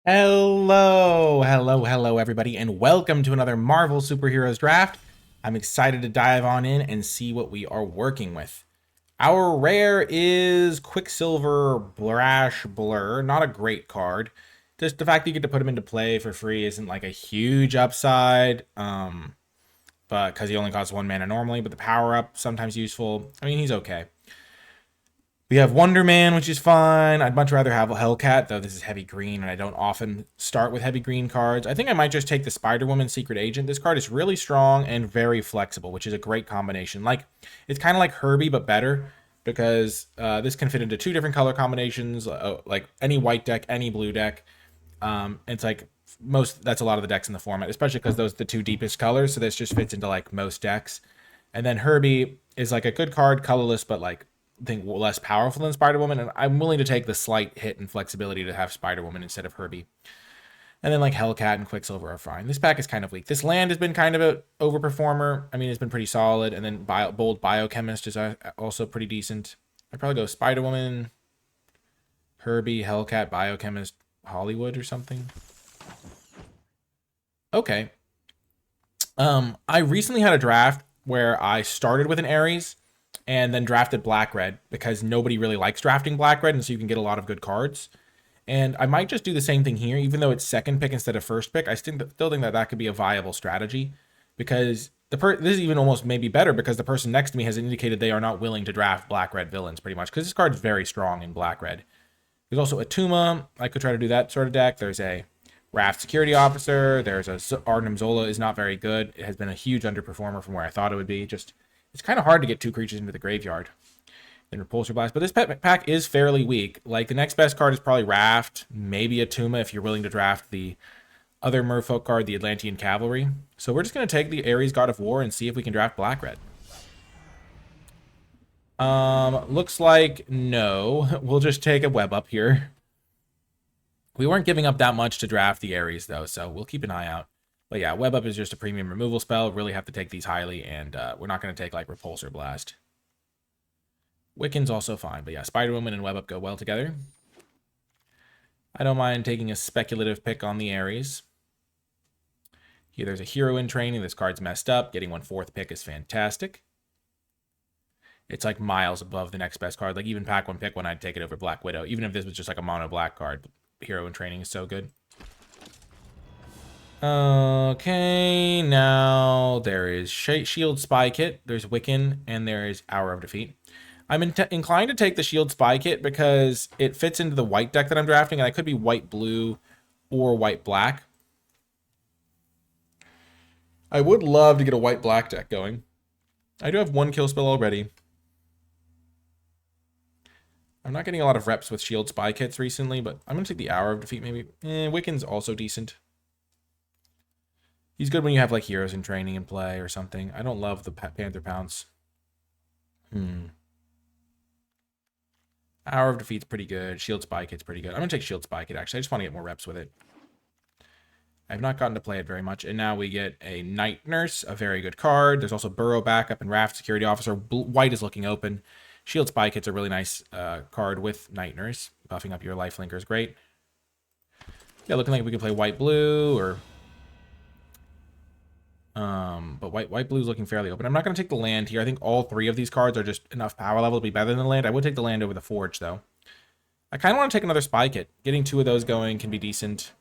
Hello, everybody, and welcome to another Marvel Superheroes draft. I'm excited to dive on in and see what we are working with. Our rare is Quicksilver Brash Blur. Not a great card. Just the fact that you get to put him into play for free isn't like a huge upside. But because he only costs 1 mana normally, but the power up sometimes useful. I mean, he's okay. We have Wonder Man, which is fine. I'd much rather have Hellcat, though this is heavy green, and I don't often start with heavy green cards. I think I might just take the Spider-Woman Secret Agent. This card is really strong and very flexible, which is a great combination. It's kind of like Herbie, but better, because this can fit into 2 different color combinations, like any white deck, any blue deck. It's like that's a lot of the decks in the format, especially because those are the 2 deepest colors, so this just fits into like most decks. And then Herbie is like a good card, colorless, but like I think less powerful than Spider-Woman, and I'm willing to take the slight hit and flexibility to have Spider-Woman instead of Herbie. And then like Hellcat and Quicksilver are fine. This pack is kind of weak. This land has been kind of an overperformer. I mean, it's been pretty solid. And then Bold Biochemist is also pretty decent. I'd probably go Spider-Woman, Herbie, Hellcat, Biochemist, Hollywood or something. Okay. I recently had a draft where I started with an Ares and then drafted black-red because nobody really likes drafting black-red, and so you can get a lot of good cards. And I might just do the same thing here, even though it's second pick instead of first pick. I still think that could be a viable strategy, because this is even almost maybe better because the person next to me has indicated they are not willing to draft black-red villains, pretty much, because this card is very strong in black-red. There's also a Tuma. I could try to do that sort of deck. There's a Raft Security Officer. There's a Arnim Zola is not very good. It has been a huge underperformer from where I thought it would be. It's kind of hard to get 2 creatures into the graveyard in Repulsor Blast, but this pack is fairly weak. Like, the next best card is probably Raft, maybe a Tuma if you're willing to draft the other Merfolk card, the Atlantean Cavalry. So we're just going to take the Ares God of War and see if we can draft black-red. Looks like no. We'll just take a web up here. We weren't giving up that much to draft the Ares, though, so we'll keep an eye out. But yeah, Web Up is just a premium removal spell. Really have to take these highly, and we're not going to take, like, Repulsor Blast. Wiccan's also fine, but yeah, Spider-Woman and Web Up go well together. I don't mind taking a speculative pick on the Ares. Here, there's a Hero in Training. This card's messed up. Getting 1/4 pick is fantastic. It's, like, miles above the next best card. Like, even pack 1 pick when I'd take it over Black Widow. Even if this was just, like, a mono-black card. Hero in Training is so good. Okay, now there is Shield Spy Kit, there's Wiccan, and there is Hour of Defeat. I'm inclined to take the Shield Spy Kit because it fits into the white deck that I'm drafting, and I could be white-blue or white-black. I would love to get a white-black deck going. I do have 1 kill spell already. I'm not getting a lot of reps with Shield Spy Kits recently, but I'm going to take the Hour of Defeat maybe. Wiccan's also decent. He's good when you have, like, Heroes in Training in play or something. I don't love the Panther Pounce. Hour of Defeat's pretty good. Shield Spy Kit's pretty good. I'm going to take Shield Spy Kit, actually. I just want to get more reps with it. I have not gotten to play it very much. And now we get a Night Nurse, a very good card. There's also Burrow Backup and Raft Security Officer. White is looking open. Shield Spy Kit's a really nice card with Night Nurse. Buffing up your lifelinker is great. Yeah, looking like we could play white-blue or... but white-blue is looking fairly open. I'm not going to take the land here. I think all 3 of these cards are just enough power level to be better than the land. I would take the land over the Forge, though. I kind of want to take another Spy Kit. Getting 2 of those going can be decent.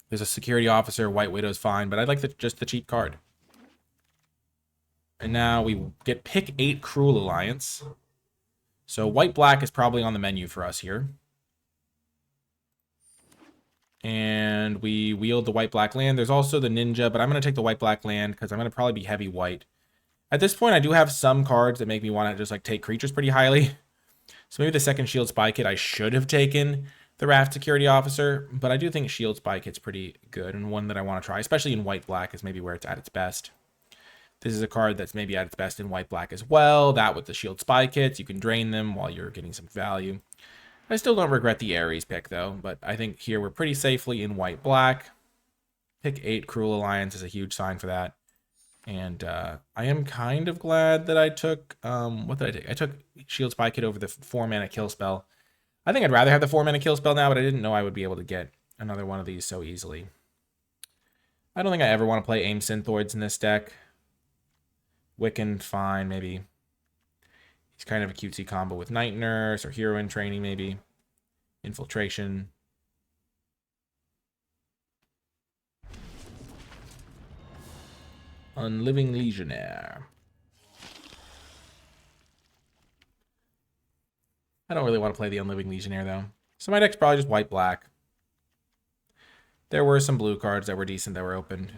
There's a Security Officer. White Widow's fine, but I like just the cheap card. And now we get pick 8 Cruel Alliance. So white-black is probably on the menu for us here. And we wield the white-black land. There's also the Ninja, but I'm going to take the white-black land because I'm going to probably be heavy white. At this point, I do have some cards that make me want to just, like, take creatures pretty highly. So maybe the second Shield Spy Kit, I should have taken the Raft Security Officer, but I do think Shield Spy Kit's pretty good and one that I want to try, especially in white-black is maybe where it's at its best. This is a card that's maybe at its best in white-black as well. That with the Shield Spy Kits, you can drain them while you're getting some value. I still don't regret the Ares pick, though, but I think here we're pretty safely in white-black. Pick 8 Cruel Alliance is a huge sign for that. And I am kind of glad that I took... what did I take? I took Shield Spy Kit over the 4-mana kill spell. I think I'd rather have the 4-mana kill spell now, but I didn't know I would be able to get another one of these so easily. I don't think I ever want to play Aim Synthoids in this deck. Wiccan, fine, maybe. He's kind of a cutesy combo with Night Nurse or Hero in Training, maybe. Infiltration. Unliving Legionnaire. I don't really want to play the Unliving Legionnaire, though. So my deck's probably just white-black. There were some blue cards that were decent that were opened.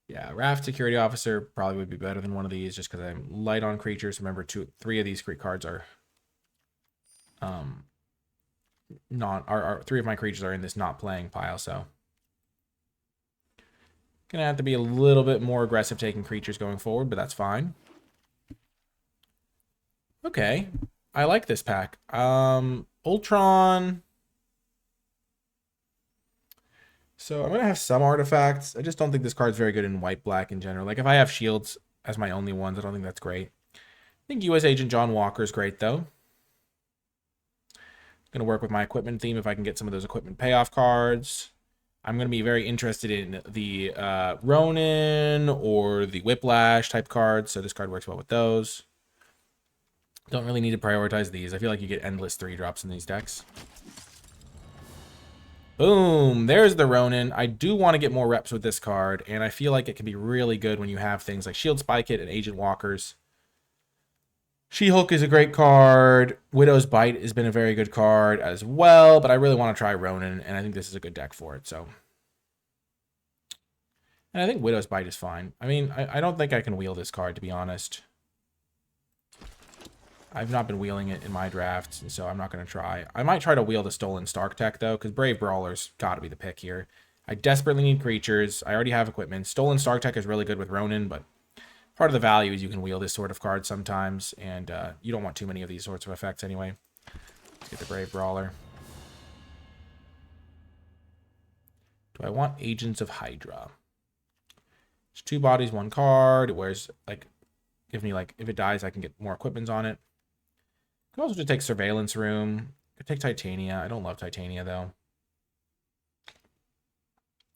Yeah, Raft Security Officer probably would be better than one of these just because I'm light on creatures. Remember, three of these cards are three of my creatures are in this not playing pile, so gonna have to be a little bit more aggressive taking creatures going forward, but that's fine. Okay, I like this pack. Ultron. So I'm going to have some artifacts. I just don't think this card's very good in white-black in general. Like, if I have shields as my only ones, I don't think that's great. I think U.S. Agent John Walker is great, though. Going to work with my equipment theme if I can get some of those equipment payoff cards. I'm going to be very interested in the Ronin or the Whiplash type cards, so this card works well with those. Don't really need to prioritize these. I feel like you get endless 3-drops in these decks. Boom, there's the Ronin. I do want to get more reps with this card, and I feel like it can be really good when you have things like Shield Spy Kit and Agent Walkers. She-Hulk is a great card. Widow's Bite has been a very good card as well, but I really want to try Ronin, and I think this is a good deck for it. So, and I think Widow's Bite is fine. I mean, I don't think I can wheel this card, to be honest. I've not been wheeling it in my drafts, so I'm not going to try. I might try to wheel the Stolen Stark tech, though, because Brave Brawler's got to be the pick here. I desperately need creatures. I already have equipment. Stolen Stark tech is really good with Ronin, but part of the value is you can wheel this sort of card sometimes, and you don't want too many of these sorts of effects anyway. Let's get the Brave Brawler. Do I want Agents of Hydra? It's 2 bodies, 1 card. It wears, like, give me, like, if it dies, I can get more equipments on it. Could also just take Surveillance Room. Could take Titania. I don't love Titania, though.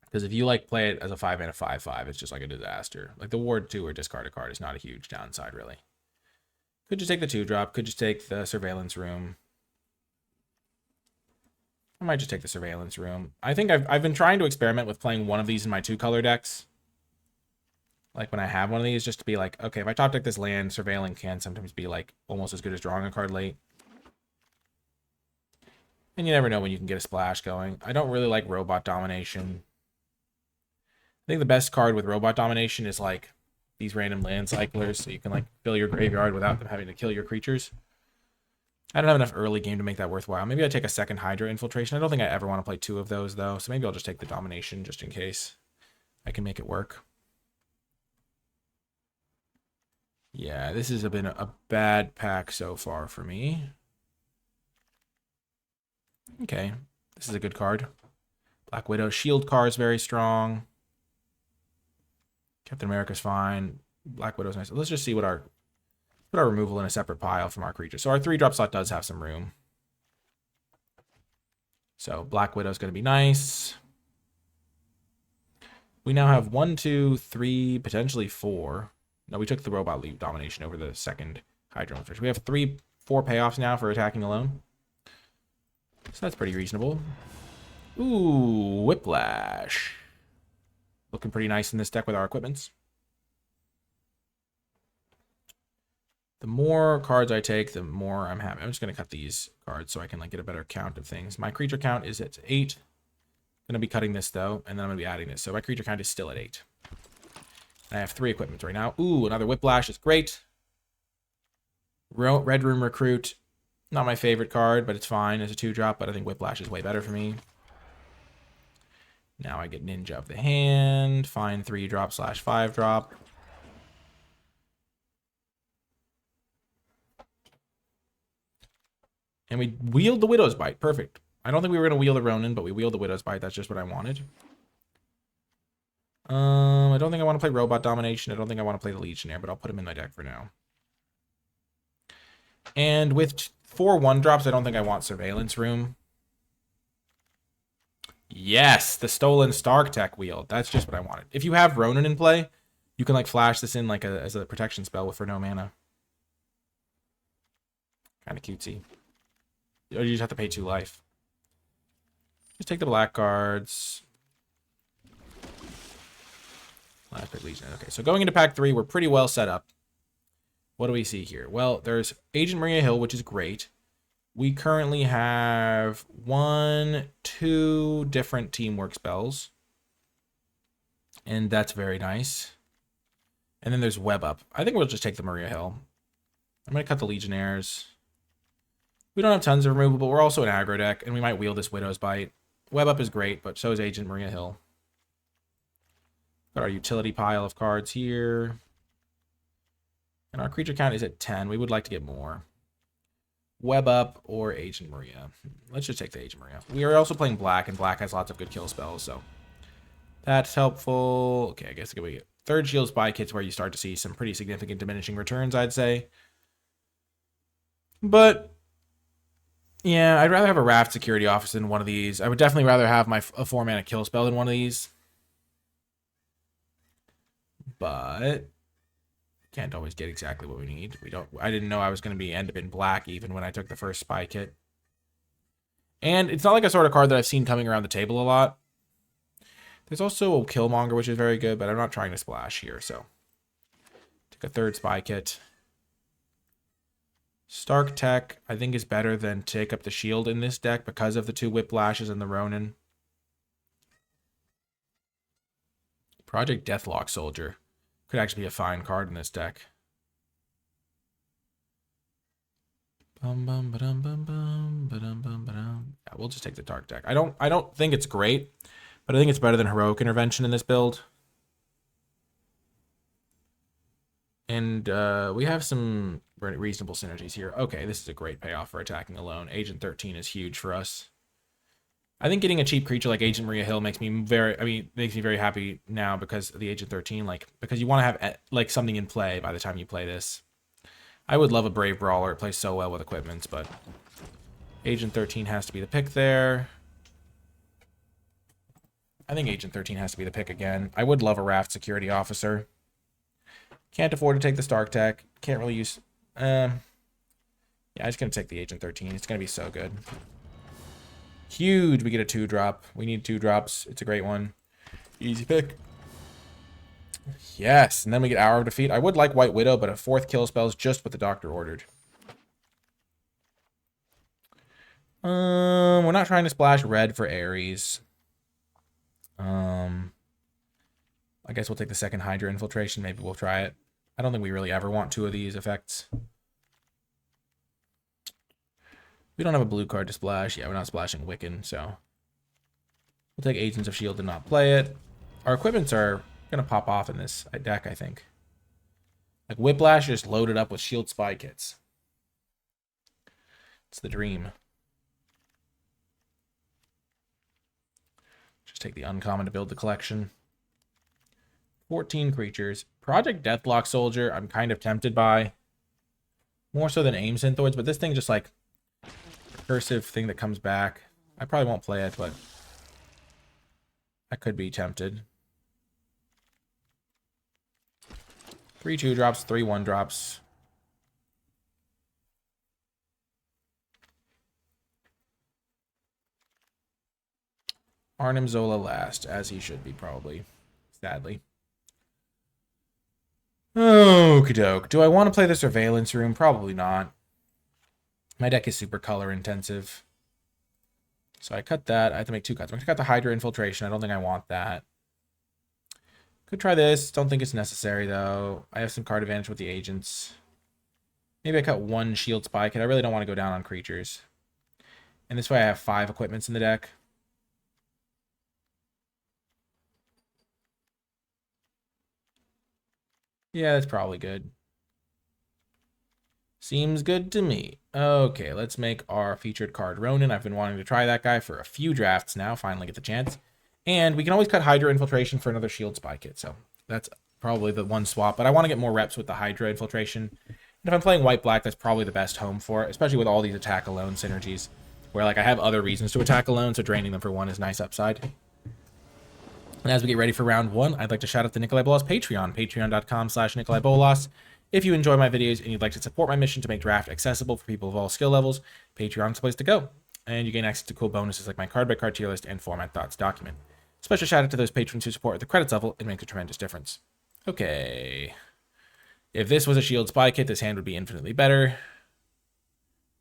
Because if you, like, play it as a 5 and a 5/5, it's just like a disaster. Like, the Ward 2 or discard a card is not a huge downside, really. Could just take the 2-drop. Could just take the Surveillance Room. I might just take the Surveillance Room. I think I've been trying to experiment with playing one of these in my 2-color decks. Like, when I have one of these, just to be like, okay, if I top deck this land, surveilling can sometimes be, like, almost as good as drawing a card late. And you never know when you can get a splash going. I don't really like Robot Domination. I think the best card with Robot Domination is, like, these random land cyclers, so you can, like, fill your graveyard without them having to kill your creatures. I don't have enough early game to make that worthwhile. Maybe I take a second Hydra Infiltration. I don't think I ever want to play 2 of those, though, so maybe I'll just take the Domination just in case I can make it work. Yeah, this has been a bad pack so far for me. Okay, this is a good card. Black Widow. Shield card is very strong. Captain America's fine. Black Widow's nice. Let's just see what put our removal in a separate pile from our creatures. So our 3-drop slot does have some room. So Black Widow's going to be nice. We now have 1, 2, 3, potentially 4. No, we took the Robot Leap Domination over the second Hydra Infiltration. We have 4 payoffs now for attacking alone. So that's pretty reasonable. Ooh, Whiplash. Looking pretty nice in this deck with our equipments. The more cards I take, the more I'm happy. I'm just going to cut these cards so I can, like, get a better count of things. My creature count is at 8. I'm going to be cutting this, though, and then I'm going to be adding this. So my creature count is still at 8. I have 3 equipments right now. Ooh, another Whiplash is great. Red Room Recruit. Not my favorite card, but it's fine as a 2-drop, but I think Whiplash is way better for me. Now I get Ninja of the Hand. Fine 3-drop / 5-drop. And we wield the Widow's Bite. Perfect. I don't think we were going to wield the Ronin, but we wield the Widow's Bite. That's just what I wanted. I don't think I want to play Robot Domination. I don't think I want to play the Legionnaire, but I'll put him in my deck for now. And with 4 1-drops, I don't think I want Surveillance Room. Yes, the stolen Stark Tech wheel. That's just what I wanted. If you have Ronin in play, you can like flash this in like as a protection spell for no mana. Kind of cutesy. Or you just have to pay 2 life. Just take the black cards. Last pick Legion. Okay, so going into pack 3, we're pretty well set up. What do we see here? Well, there's Agent Maria Hill, which is great. We currently have 2 different teamwork spells. And that's very nice. And then there's Web Up. I think we'll just take the Maria Hill. I'm going to cut the Legionnaires. We don't have tons of removal, but we're also an aggro deck, and we might wield this Widow's Bite. Web Up is great, but so is Agent Maria Hill. Got our utility pile of cards here. And our creature count is at 10. We would like to get more. Web Up or Agent Maria. Let's just take the Agent Maria. We are also playing black, and black has lots of good kill spells, so that's helpful. Okay, I guess we get 3rd Shield Spy Kit's where you start to see some pretty significant diminishing returns, I'd say. But yeah, I'd rather have a Raft Security Officer than one of these. I would definitely rather have a 4-mana kill spell than one of these. But can't always get exactly what we need. I didn't know I was going to end up in black even when I took the first Spy Kit. And it's not like a sort of card that I've seen coming around the table a lot. There's also a Killmonger, which is very good, but I'm not trying to splash here, so take a 3rd Spy Kit. Stark Tech, I think, is better than Take Up the Shield in this deck because of the 2 Whiplashes and the Ronin. Project Deathlock Soldier could actually be a fine card in this deck. Yeah, we'll just take the Dark Deck. I don't think it's great, but I think it's better than Heroic Intervention in this build. And we have some reasonable synergies here. Okay, this is a great payoff for attacking alone. Agent 13 is huge for us. I think getting a cheap creature like Agent Maria Hill makes me very happy now because of the Agent 13, because you want to have like something in play by the time you play this. I would love a Brave Brawler. It plays so well with equipments, but Agent 13 has to be the pick there. I think Agent 13 has to be the pick again. I would love a Raft Security Officer. Can't afford to take the Stark Tech. Can't really use... yeah, I'm just going to take the Agent 13. It's going to be so good. Huge. We get a 2-drop. We need 2 drops. It's a great one. Easy pick. Yes. And then we get Hour of Defeat. I would like White Widow, but a 4th kill spell is just what the doctor ordered. We're not trying to splash red for Ares. I guess we'll take the 2nd Hydra Infiltration. Maybe we'll try it. I don't think we really ever want 2 of these effects. We don't have a blue card to splash. Yeah, we're not splashing Wiccan, so we'll take Agents of S.H.I.E.L.D. and not play it. Our equipments are going to pop off in this deck, I think. Like Whiplash just loaded up with S.H.I.E.L.D. Spy Kits. It's the dream. Just take the uncommon to build the collection. 14 creatures. Project Deathlock Soldier, I'm kind of tempted by. More so than Aim Synthoids, but this thing just like recursive thing that comes back. I probably won't play it, but I could be tempted. 3 2-drops, 3 1-drops. Arnim Zola last, as he should be probably, sadly. Okie doke. Do I want to play the Surveillance Room? Probably not. My deck is super color intensive. So I cut that. I have to make 2 cuts. I'm going to cut the Hydra Infiltration. I don't think I want that. Could try this. Don't think it's necessary, though. I have some card advantage with the agents. Maybe I cut 1 Shield Spy Kit. I really don't want to go down on creatures. And this way I have 5 equipments in the deck. Yeah, that's probably good. Seems good to me. Okay, let's make our featured card Ronin. I've been wanting to try that guy for a few drafts now. Finally get the chance. And we can always cut Hydra Infiltration for another Shield Spy Kit. So that's probably the one swap. But I want to get more reps with the Hydra Infiltration. And if I'm playing white-black, that's probably the best home for it, especially with all these attack alone synergies. where like I have other reasons to attack alone, so draining them for 1 is nice upside. And as we get ready for round 1, I'd like to shout out the NicolaiBolas Patreon, patreon.com/NicolaiBolas. If you enjoy my videos and you'd like to support my mission to make draft accessible for people of all skill levels, Patreon's the place to go. And you gain access to cool bonuses like my card-by-card tier list and format thoughts document. Special shout out to those patrons who support at the credits level. It makes a tremendous difference. Okay. If this was a shield spy kit, this hand would be infinitely better.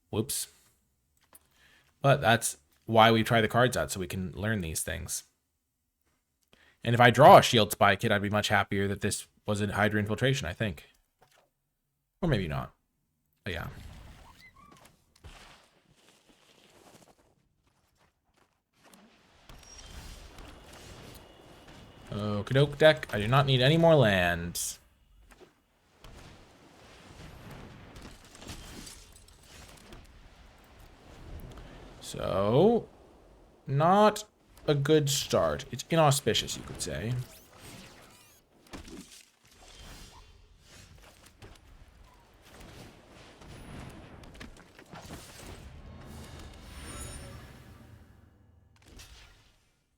Whoops. But that's why we try the cards out, so we can learn these things. And if I draw a shield spy kit, I'd be much happier that this was a Hydra Infiltration, I think. Or maybe not. But yeah. Okie doke deck. I do not need any more lands. So, not a good start. It's inauspicious, you could say.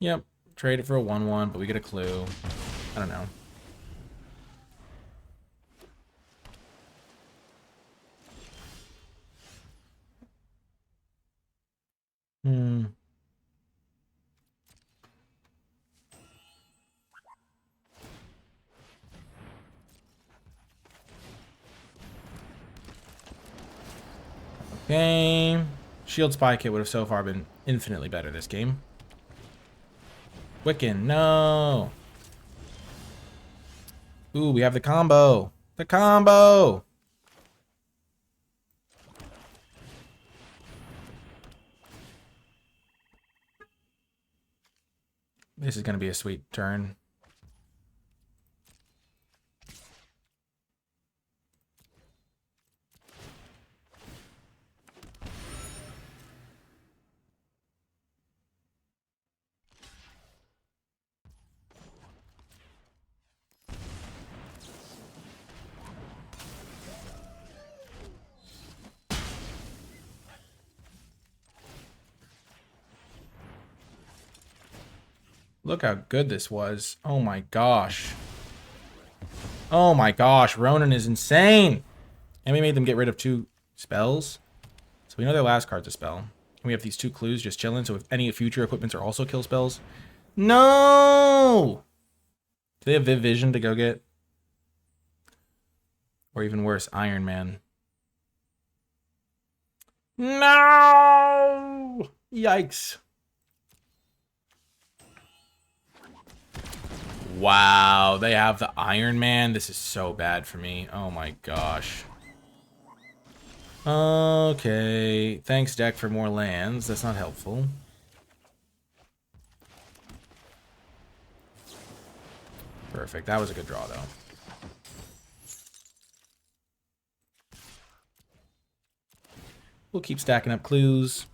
Yep, trade it for a 1/1, but we get a clue. I don't know. Okay. Shield Spy Kit would have so far been infinitely better this game. Wiccan, no. Ooh, we have the combo. The combo. This is going to be a sweet turn. Look how good this was. Oh my gosh. Oh my gosh. Ronan is insane. And we made them get rid of 2 spells. So we know their last card's a spell. And we have these 2 clues just chilling. So if any future equipments are also kill spells. No! Do they have Viv Vision to go get? Or even worse, Iron Man. No! Yikes. Wow, they have the Iron Man. This is so bad for me. Oh my gosh. Okay. Thanks, deck, for more lands. That's not helpful. Perfect. That was a good draw, though. We'll keep stacking up clues.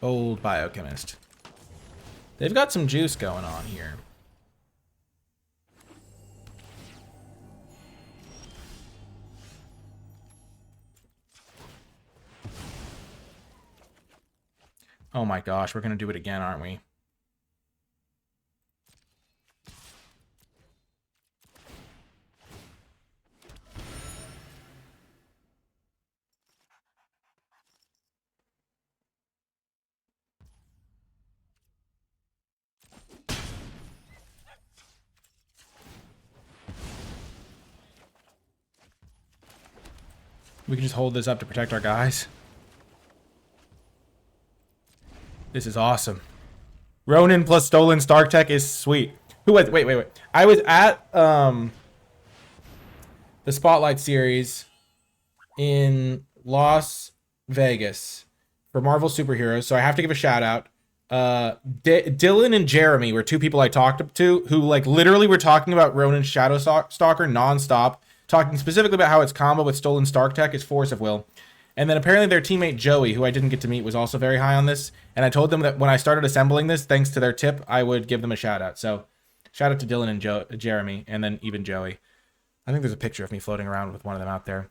Old biochemist. They've got some juice going on here. Oh my gosh, we're going to do it again, aren't we? We can just hold this up to protect our guys. This is awesome. Ronin plus Stolen Stark Tech is sweet. Who was... Wait. I was at the Spotlight series in Las Vegas for Marvel Superheroes, so I have to give a shout out. Dylan and Jeremy were 2 people I talked to who like literally were talking about Ronin Shadow Stalker nonstop, talking specifically about how its combo with Stolen Stark Tech is Force of Will. And then apparently their teammate Joey, who I didn't get to meet, was also very high on this. And I told them that when I started assembling this, thanks to their tip, I would give them a shout out. So shout out to Dylan and Jeremy, and then even Joey. I think there's a picture of me floating around with one of them out there.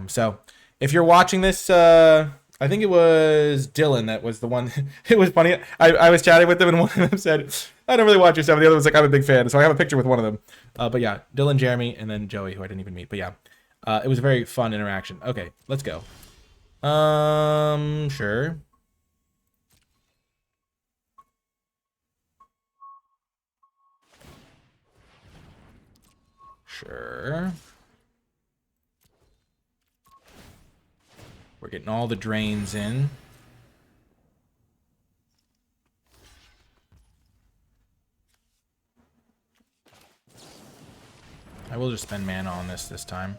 So if you're watching this, I think it was Dylan that was the one. It was funny. I was chatting with them, and one of them said, I don't really watch your stuff. And the other was like, I'm a big fan. So I have a picture with one of them. But yeah, Dylan, Jeremy, and then Joey, who I didn't even meet. But yeah, it was a very fun interaction. Okay, let's go. Sure. Sure. We're getting all the drains in. I will just spend mana on this time.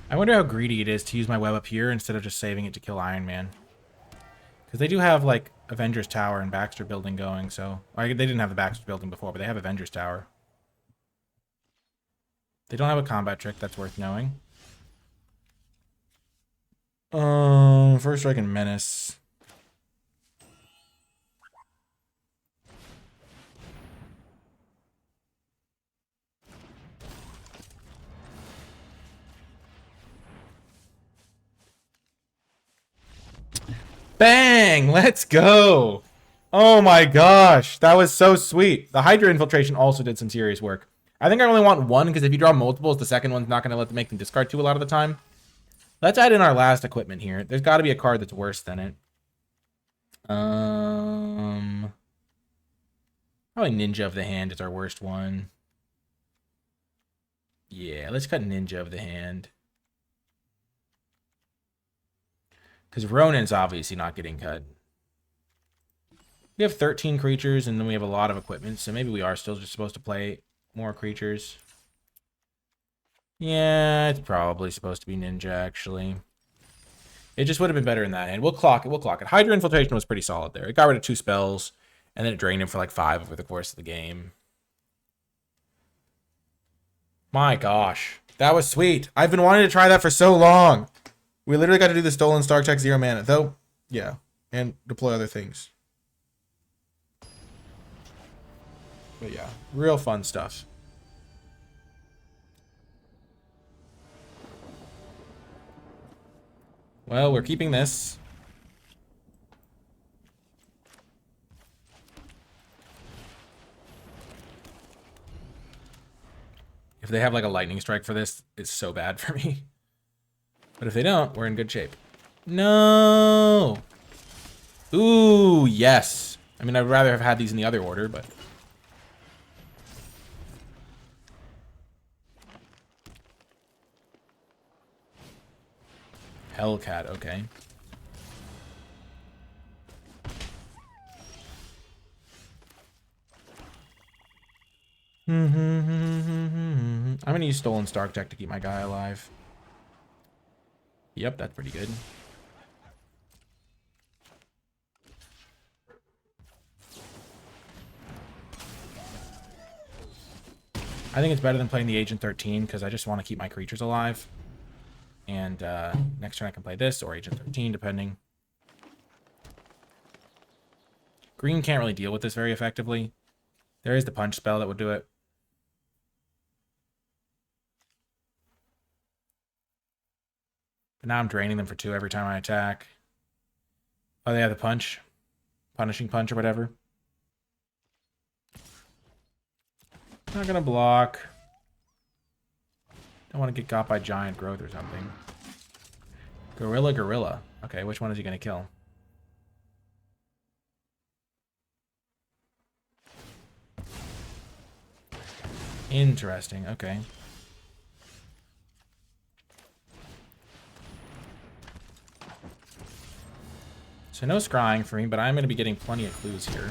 I wonder how greedy it is to use my web up here instead of just saving it to kill Iron Man. Because they do have, like, Avengers Tower and Baxter Building going, so... They didn't have the Baxter Building before, but they have Avengers Tower. They don't have a combat trick, that's worth knowing. First Strike and Menace. Bang! Let's go! Oh my gosh, that was so sweet. The Hydra Infiltration also did some serious work. I think I only want one, because if you draw multiples, the second one's not going to let them make them discard 2 a lot of the time. Let's add in our last equipment here. There's got to be a card that's worse than it. Probably Ninja of the Hand is our worst one. Yeah, let's cut Ninja of the Hand. Because Ronin's obviously not getting cut. We have 13 creatures, and then we have a lot of equipment, so maybe we are still just supposed to play more creatures. Yeah, it's probably supposed to be Ninja, actually. It just would have been better in that hand. We'll clock it, we'll clock it. Hydra Infiltration was pretty solid there. It got rid of 2 spells, and then it drained him for like 5 over the course of the game. My gosh, that was sweet. I've been wanting to try that for so long. We literally got to do the Stolen Star Check 0 mana, though. Yeah, and deploy other things. But yeah, real fun stuff. Well, we're keeping this. If they have like a lightning strike for this, it's so bad for me. But if they don't, we're in good shape. No! Ooh, yes. I mean, I'd rather have had these in the other order, but... Hellcat, okay. I'm gonna use Stolen Stark Deck to keep my guy alive. Yep, that's pretty good. I think it's better than playing the Agent 13 because I just want to keep my creatures alive. And next turn I can play this or Agent 13, depending. Green can't really deal with this very effectively. There is the punch spell that would do it. But now I'm draining them for 2 every time I attack. Oh, they have the punch. Punishing punch or whatever. Not gonna block. Don't want to get got by giant growth or something. Gorilla. Okay, which one is he gonna kill? Interesting, okay. So no scrying for me, but I'm going to be getting plenty of clues here.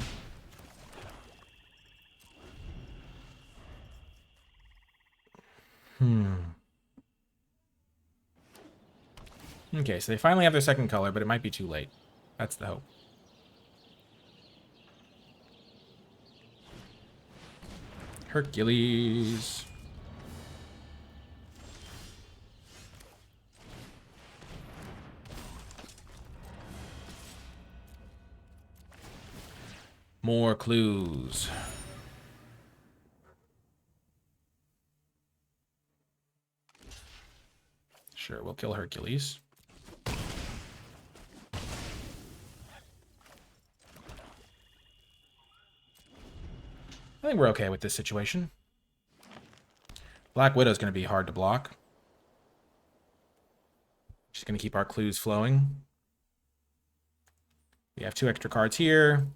Okay, so they finally have their second color, but it might be too late. That's the hope. Hercules. More clues. Sure, we'll kill Hercules. I think we're okay with this situation. Black Widow's going to be hard to block. Just going to keep our clues flowing. We have 2 extra cards here.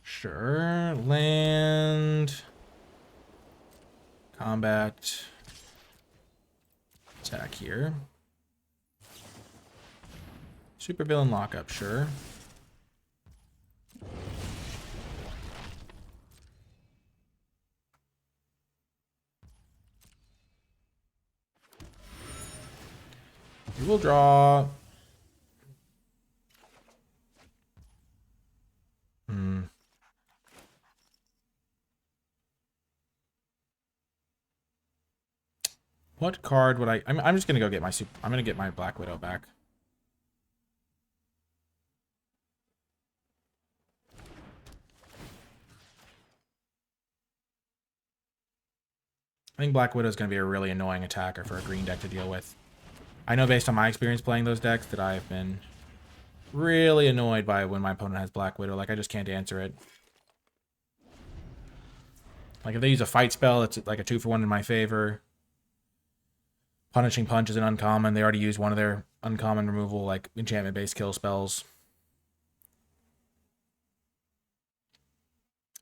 Sure. Land. Combat. Attack here. Supervillain lockup, sure. We will draw. What card would I'm just gonna go get my I'm gonna get my Black Widow back. I think Black Widow is gonna be a really annoying attacker for a green deck to deal with. I know based on my experience playing those decks that I've been really annoyed by when my opponent has Black Widow. Like, I just can't answer it. Like, if they use a fight spell, it's like a 2-for-1 in my favor. Punishing Punch is an uncommon. They already used one of their uncommon removal, like, enchantment-based kill spells.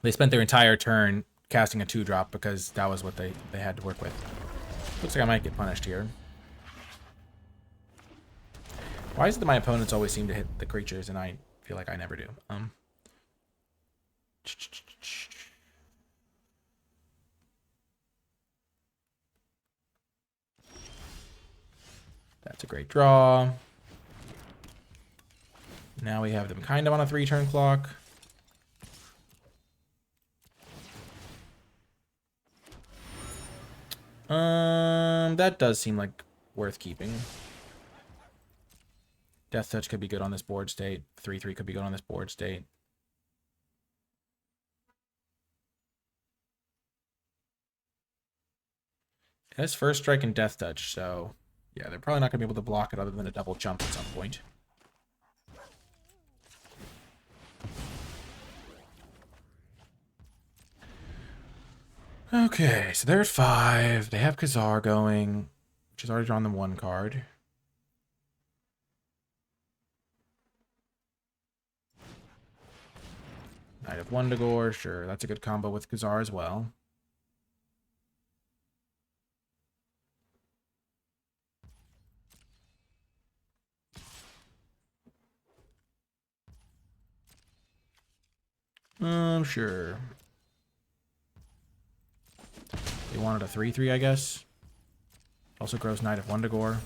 They spent their entire turn casting a 2-drop because that was what they had to work with. Looks like I might get punished here. Why is it that my opponents always seem to hit the creatures and I feel like I never do? That's a great draw. Now we have them kind of on a 3-turn clock. That does seem like worth keeping. Death Touch could be good on this board state. 3/3 could be good on this board state. It has First Strike and Death Touch, so yeah, they're probably not going to be able to block it other than a double jump at some point. Okay, so they're at 5. They have Khazar going, which has already drawn them 1 card. Knight of Wundagore, sure, that's a good combo with Khazar as well. Sure. They wanted a 3/3, I guess. Also grows Knight of Wundagore.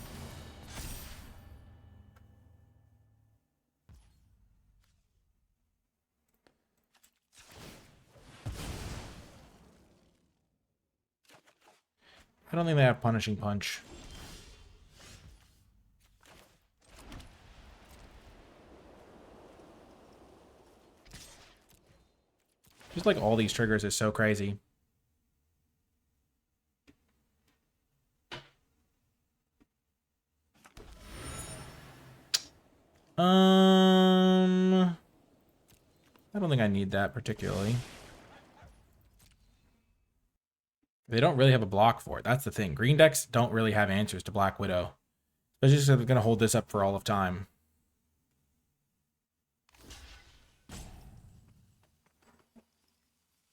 I don't think they have Punishing Punch. Just like all these triggers is so crazy. I don't think I need that particularly. They don't really have a block for it. That's the thing. Green decks don't really have answers to Black Widow. Especially if they're going to hold this up for all of time.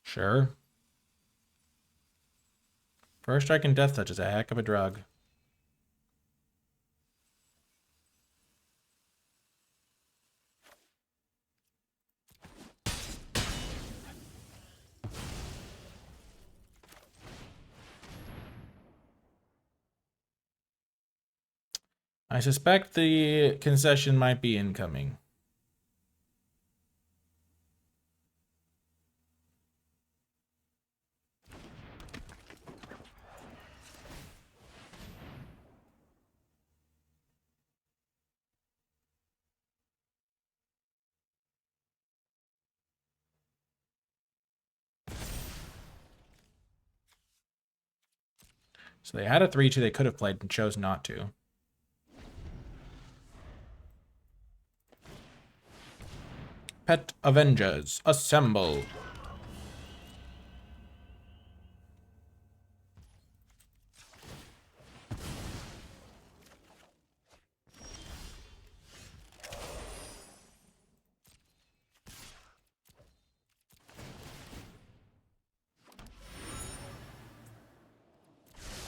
Sure. First Strike and Death Touch is a heck of a drug. I suspect the concession might be incoming. So they had a 3-2 they could have played and chose not to. Pet Avengers, assemble.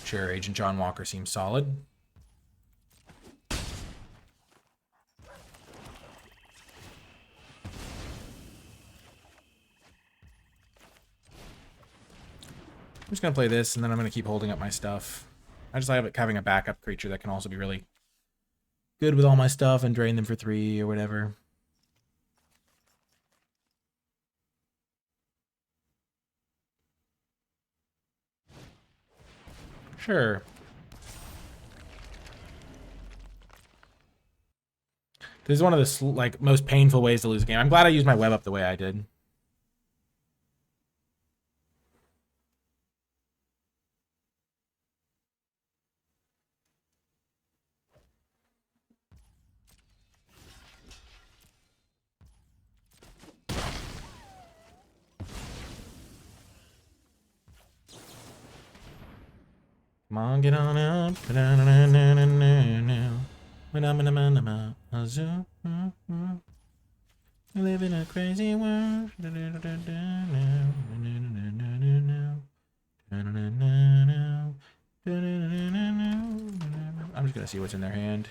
Sure, Agent John Walker seems solid. I'm just going to play this, and then I'm going to keep holding up my stuff. I just like having a backup creature that can also be really good with all my stuff and drain them for 3 or whatever. Sure. This is one of the most painful ways to lose a game. I'm glad I used my web up the way I did. Come on, get on up. We live in a crazy world. I'm just gonna see what's in their hand.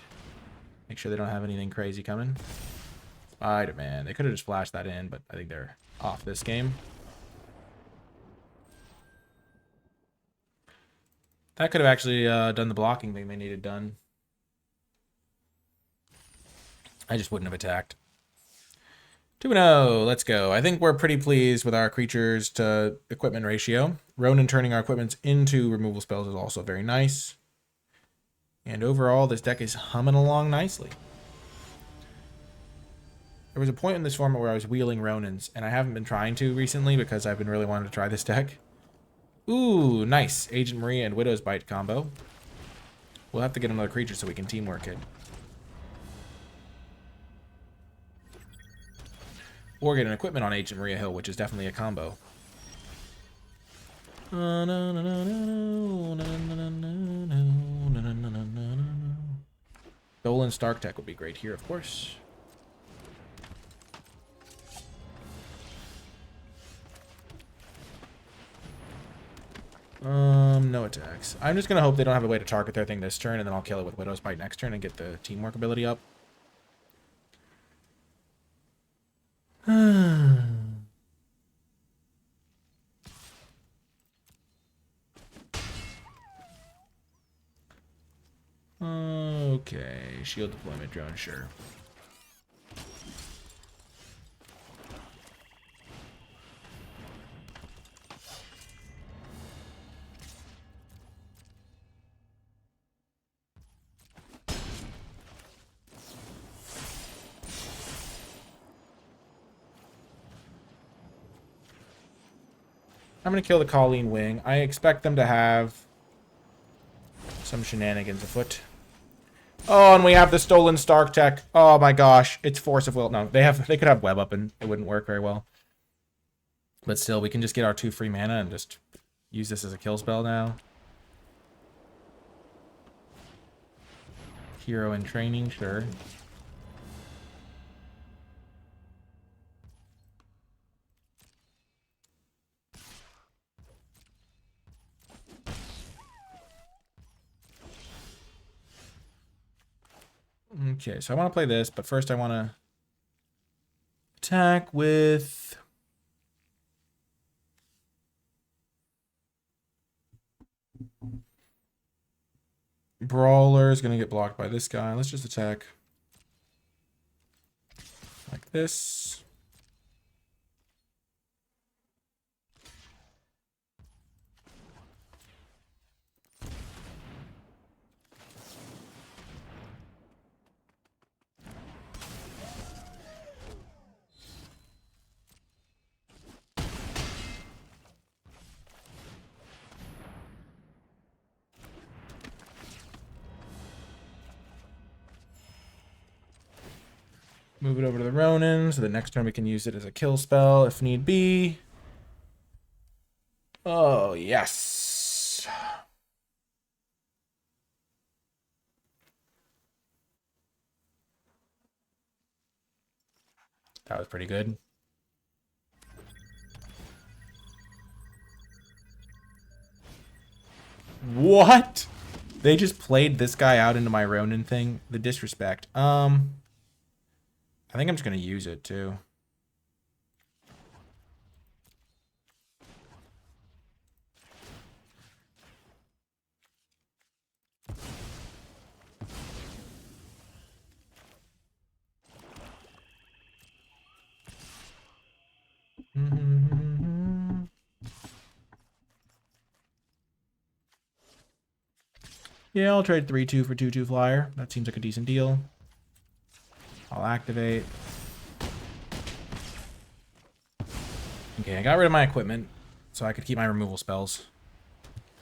Make sure they don't have anything crazy coming. Spider-Man. They could have just flashed that in, but I think they're off this game. That could have actually done the blocking thing they needed done. I just wouldn't have attacked. 2-0, let's go. I think we're pretty pleased with our creatures to equipment ratio. Ronan turning our equipments into removal spells is also very nice. And overall, this deck is humming along nicely. There was a point in this format where I was wheeling Ronans, and I haven't been trying to recently because I've been really wanting to try this deck. Ooh, nice. Agent Maria and Widow's Bite combo. We'll have to get another creature so we can teamwork it. Or get an equipment on Agent Maria Hill, which is definitely a combo. Dolan Stark Tech would be great here, of course. No attacks. I'm just gonna hope they don't have a way to target their thing this turn, and then I'll kill it with Widow's Bite next turn and get the teamwork ability up. Okay, shield deployment drone, sure. I'm going to kill the Colleen Wing. I expect them to have some shenanigans afoot. Oh, and we have the stolen Stark Tech. Oh my gosh, it's Force of Will. No, they could have web up and it wouldn't work very well. But still, we can just get our 2 free mana and just use this as a kill spell now. Hero in training, sure. Okay, so I want to play this, but first I want to attack with... Brawler is gonna get blocked by this guy. Let's just attack like this. Move it over to the Ronin, so the next turn we can use it as a kill spell if need be. Oh, yes. That was pretty good. What? They just played this guy out into my Ronin thing? The disrespect. I think I'm just going to use it, too. Yeah, I'll trade 3-2 for 2-2 flyer. That seems like a decent deal. I'll activate. Okay, I got rid of my equipment so I could keep my removal spells.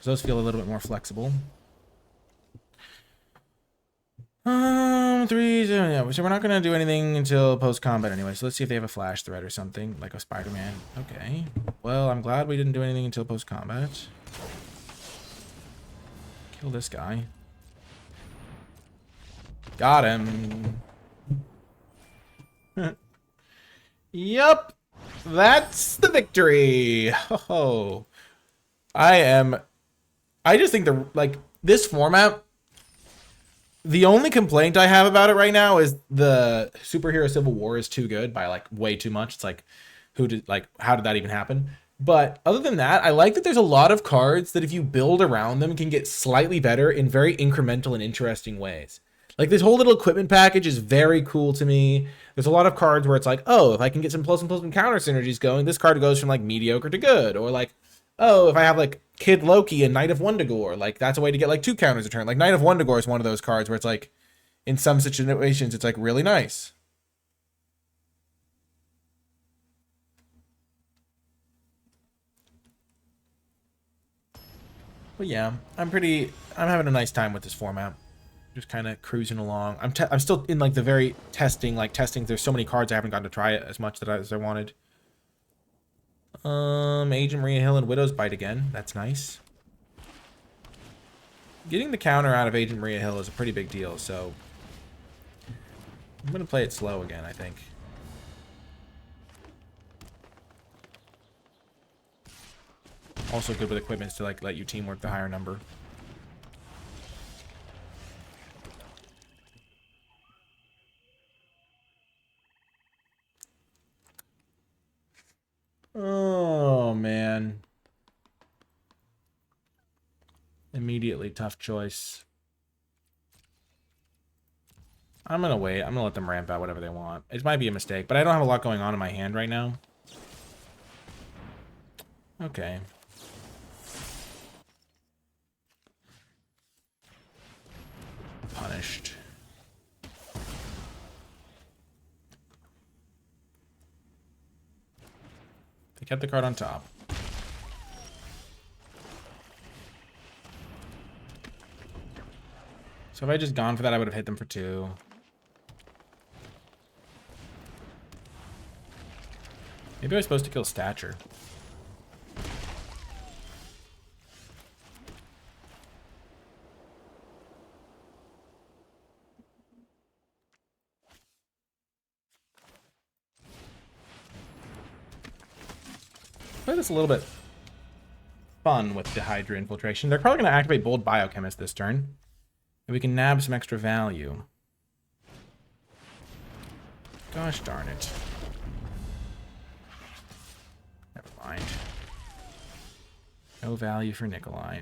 So those feel a little bit more flexible. 3, yeah, so we're not gonna do anything until post-combat anyway. So let's see if they have a flash threat or something, like a Spider-Man. Okay. Well, I'm glad we didn't do anything until post-combat. Kill this guy. Got him. Yep. That's the victory. Oh. I just think this format, the only complaint I have about it right now is the Superhero Civil War is too good by like way too much. It's like, how did that even happen? But other than that, I like that there's a lot of cards that if you build around them can get slightly better in very incremental and interesting ways. Like this whole little equipment package is very cool to me. There's a lot of cards where it's like, oh, if I can get some plus and counter synergies going, this card goes from like mediocre to good. Or like, oh, if I have like Kid Loki and Knight of Wundagore, like that's a way to get like 2 counters a turn. Like Knight of Wundagore is one of those cards where it's like, in some situations, it's like really nice. But yeah, I'm having a nice time with this format. Just kind of cruising along. I'm still in like the very testing. There's so many cards I haven't gotten to try it as much as I wanted. Agent Maria Hill and Widow's Bite again. That's nice. Getting the counter out of Agent Maria Hill is a pretty big deal, so I'm gonna play it slow again, I think. Also good with equipments to like let you teamwork the higher number. Oh, man. Immediately tough choice. I'm going to wait. I'm going to let them ramp out whatever they want. It might be a mistake, but I don't have a lot going on in my hand right now. Okay. Punished. They kept the card on top. So if I just gone for that, I would have hit them for 2. Maybe I was supposed to kill Stature. Play this a little bit fun with the Hydra Infiltration. They're probably going to activate Bold Biochemist this turn. And we can nab some extra value. Gosh darn it. Never mind. No value for Nikolai.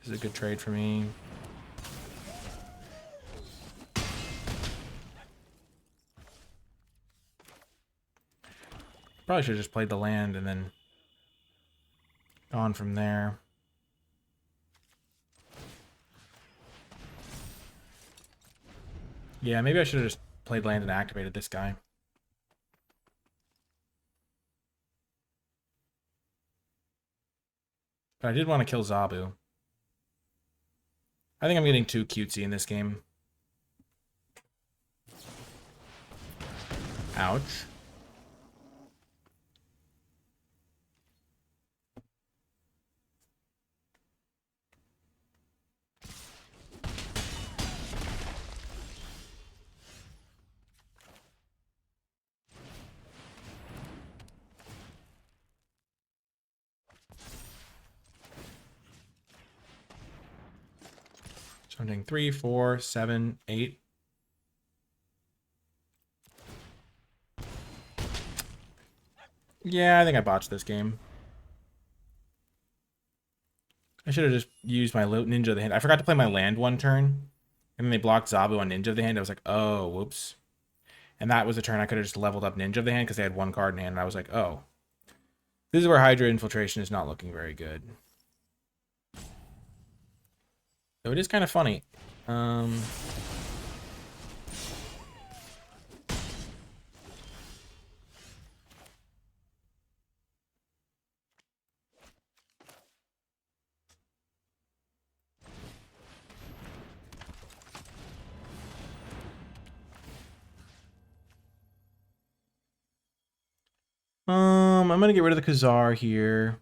This is a good trade for me. Probably should have just played the land and then gone from there. Yeah, maybe I should have just played land and activated this guy. But I did want to kill Zabu. I think I'm getting too cutesy in this game. Ouch. So I'm doing 3, 4, 7, 8. Yeah, I think I botched this game. I should have just used my Ninja of the Hand. I forgot to play my land one turn. And then they blocked Zabu on Ninja of the Hand. I was like, oh, whoops. And that was a turn I could have just leveled up Ninja of the Hand because they had one card in hand. And I was like, oh. This is where Hydra Infiltration is not looking very good. So it is kind of funny. I'm gonna get rid of the Khazar here.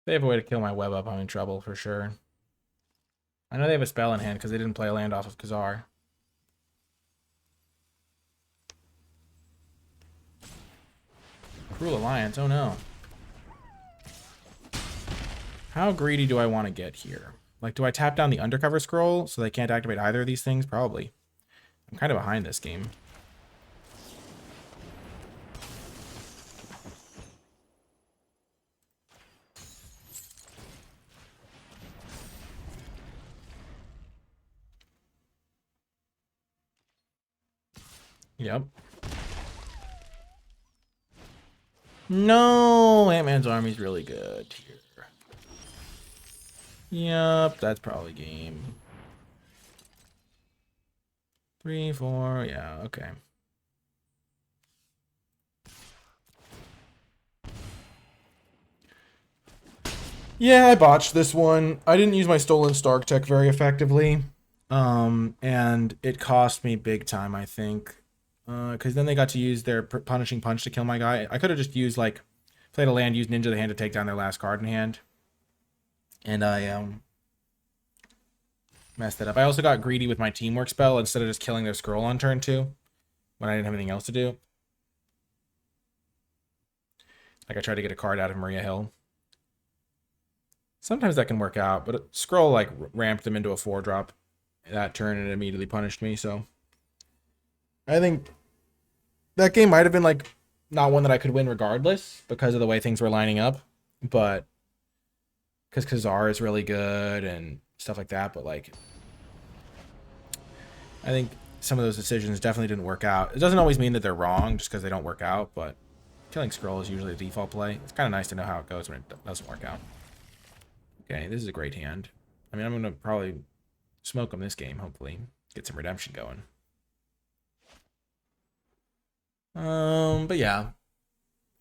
They have a way to kill my web up, I'm in trouble for sure. I know they have a spell in hand because they didn't play a land off of Khazar. Cruel Alliance, oh no. How greedy do I want to get here? Like, do I tap down the Undercover Scroll so they can't activate either of these things? Probably. I'm kind of behind this game. Yep. No, Ant-Man's army's really good here. Yep, that's probably game. 3, 4, yeah, okay. Yeah, I botched this one. I didn't use my Stolen Stark tech very effectively. And it cost me big time, I think. Because then they got to use their Punishing Punch to kill my guy. I could have just used, like, played a land, used Ninja of the Hand to take down their last card in hand. And I, messed it up. I also got greedy with my Teamwork spell instead of just killing their scroll on turn 2 when I didn't have anything else to do. Like, I tried to get a card out of Maria Hill. Sometimes that can work out, but scroll, like, ramped them into a 4-drop that turn and it immediately punished me, so I think that game might have been, like, not one that I could win regardless because of the way things were lining up, but because Khazar is really good and stuff like that, but, like, I think some of those decisions definitely didn't work out. It doesn't always mean that they're wrong just because they don't work out, but killing scroll is usually the default play. It's kind of nice to know how it goes when it doesn't work out. Okay, this is a great hand. I mean, I'm going to probably smoke them this game, hopefully. Get some redemption going. But yeah.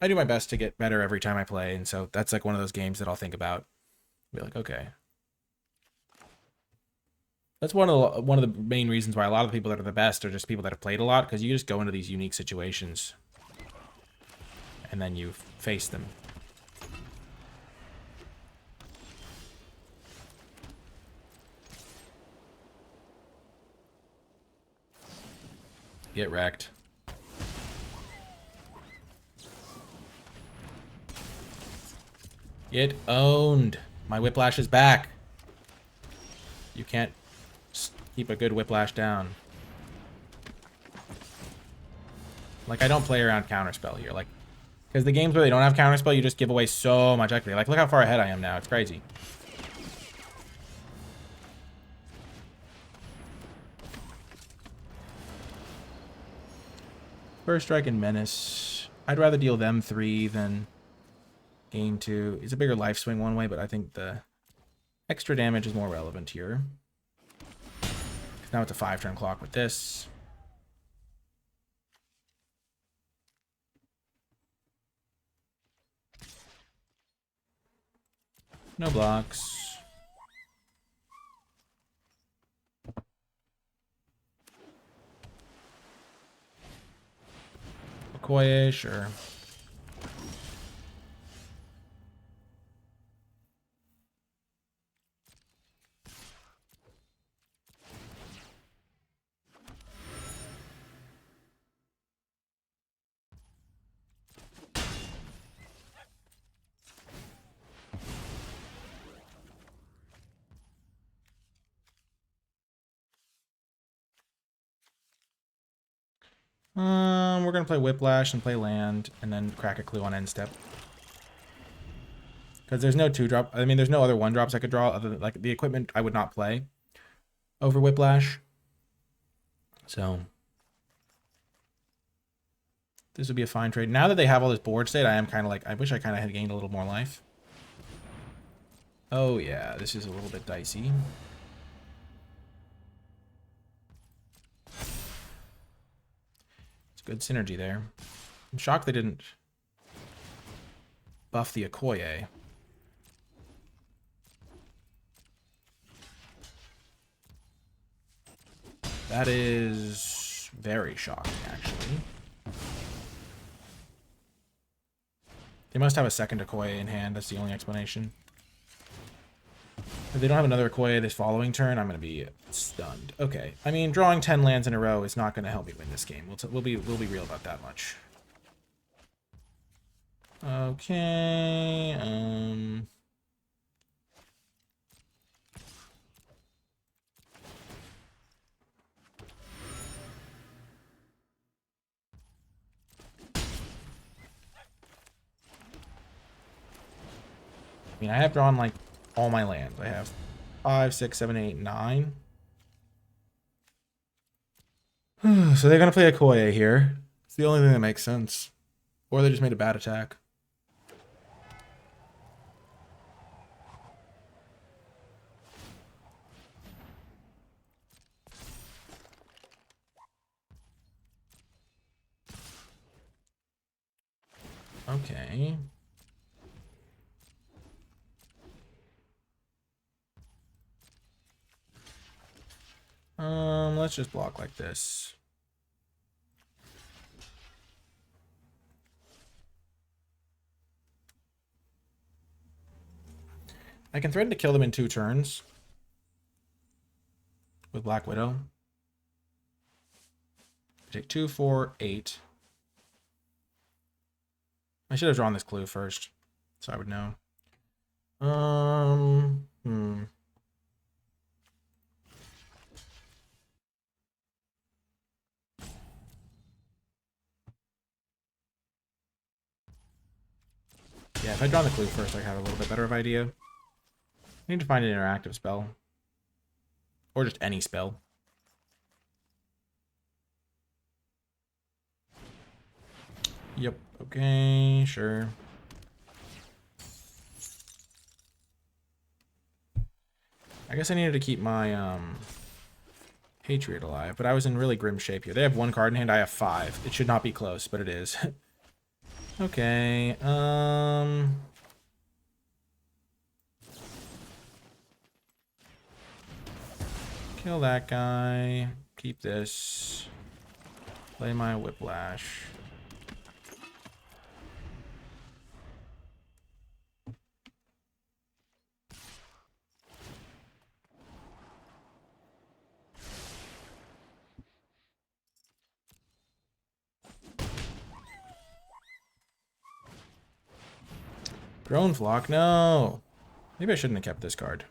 I do my best to get better every time I play, and so that's like one of those games that I'll think about. Be like, okay. That's one of the main reasons why a lot of the people that are the best are just people that have played a lot, because you just go into these unique situations and then you face them. Get wrecked. Get owned. My Whiplash is back. You can't keep a good Whiplash down. Like, I don't play around Counterspell here. Like, because the games where they don't have Counterspell, you just give away so much equity. Like, look how far ahead I am now. It's crazy. First Strike and Menace. I'd rather deal them 3 than gain 2. It's a bigger life swing one way, but I think the extra damage is more relevant here. Now it's a 5-turn clock with this. No blocks. Okoye, sure. We're gonna play Whiplash and play land, and then crack a clue on end step. Because there's no 2-drop. I mean, there's no other 1-drops I could draw other than, like, the equipment I would not play over Whiplash. So this would be a fine trade. Now that they have all this board state, I am kind of like, I wish I kind of had gained a little more life. Oh yeah, this is a little bit dicey. Good synergy there. I'm shocked they didn't buff the Okoye. That is very shocking, actually. They must have a second Okoye in hand. That's the only explanation. If they don't have another Okoye this following turn, I'm going to be stunned. Okay. I mean, drawing 10 lands in a row is not going to help me win this game. We'll be real about that much. Okay. I mean, I have drawn, like, all my lands. I have 5, 6, 7, 8, 9. So they're going to play a Okoye here. It's the only thing that makes sense. Or they just made a bad attack. Okay. Let's just block like this. I can threaten to kill them in 2 turns with Black Widow. Take 2, 4, 8. I should have drawn this clue first, so I would know. Yeah, if I'd drawn the clue first, I'd have a little bit better of an idea. I need to find an interactive spell. Or just any spell. Yep, okay, sure. I guess I needed to keep my Patriot alive, but I was in really grim shape here. They have 1 card in hand, I have 5. It should not be close, but it is. Okay, kill that guy. Keep this. Play my Whiplash. Drone flock, no. Maybe I shouldn't have kept this card.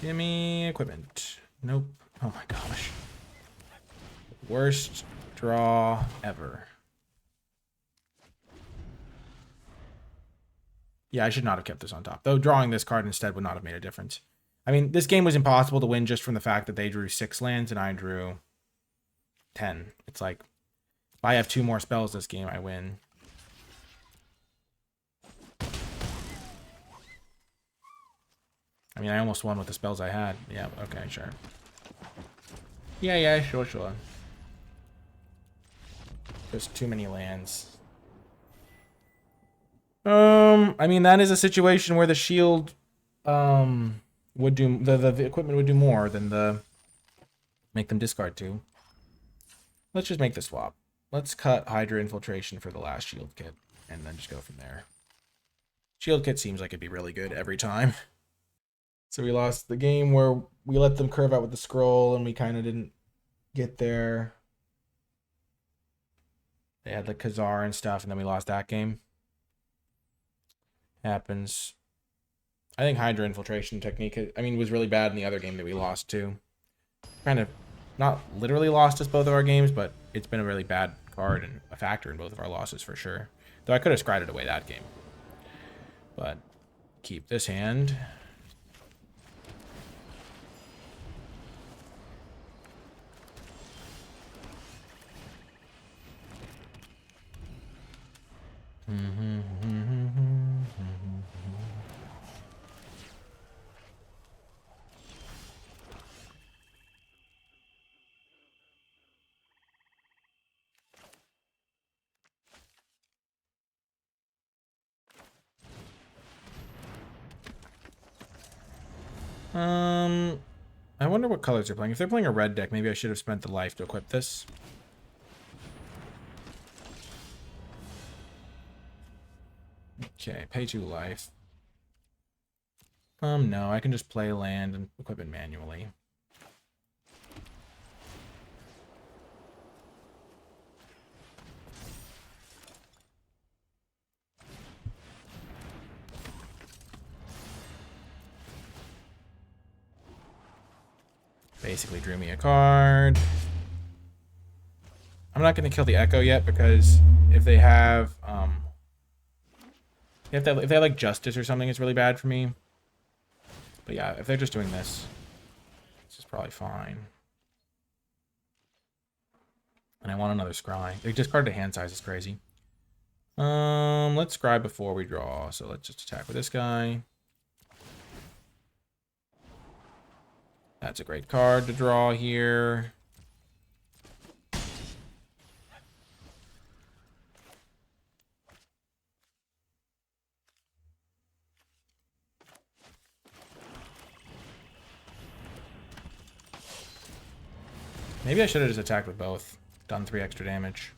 Give me equipment. Nope. Oh my gosh. Worst draw ever. Yeah, I should not have kept this on top. Though drawing this card instead would not have made a difference. I mean, this game was impossible to win just from the fact that they drew 6 lands and I drew 10. It's like, if I have 2 more spells this game, I win. I mean, I almost won with the spells I had. Yeah, okay, sure. Yeah, sure. Just too many lands. I mean, that is a situation where the shield, would do, the equipment would do more than the, make them discard 2. Let's just make the swap. Let's cut Hydra Infiltration for the last shield kit, and then just go from there. Shield kit seems like it'd be really good every time. So we lost the game where we let them curve out with the scroll and we kind of didn't get there. They had the Khazar and stuff, and then we lost that game. Happens. I think Hydra Infiltration technique, I mean, was really bad in the other game that we lost too. Kind of not literally lost us both of our games, but it's been a really bad card and a factor in both of our losses for sure. Though I could have scryed it away that game. But keep this hand. I wonder what colors they're playing. If they're playing a red deck, maybe I should have spent the life to equip this. Okay, pay 2 life. No, I can just play land and equip it manually. Basically drew me a card. I'm not going to kill the Echo yet because if they have, if they have like Justice or something, it's really bad for me. But yeah, if they're just doing this, this is probably fine. And I want another scry. They discarded a hand size, is crazy. Let's scry before we draw. So let's just attack with this guy. That's a great card to draw here. Maybe I should have just attacked with both. Done 3 extra damage.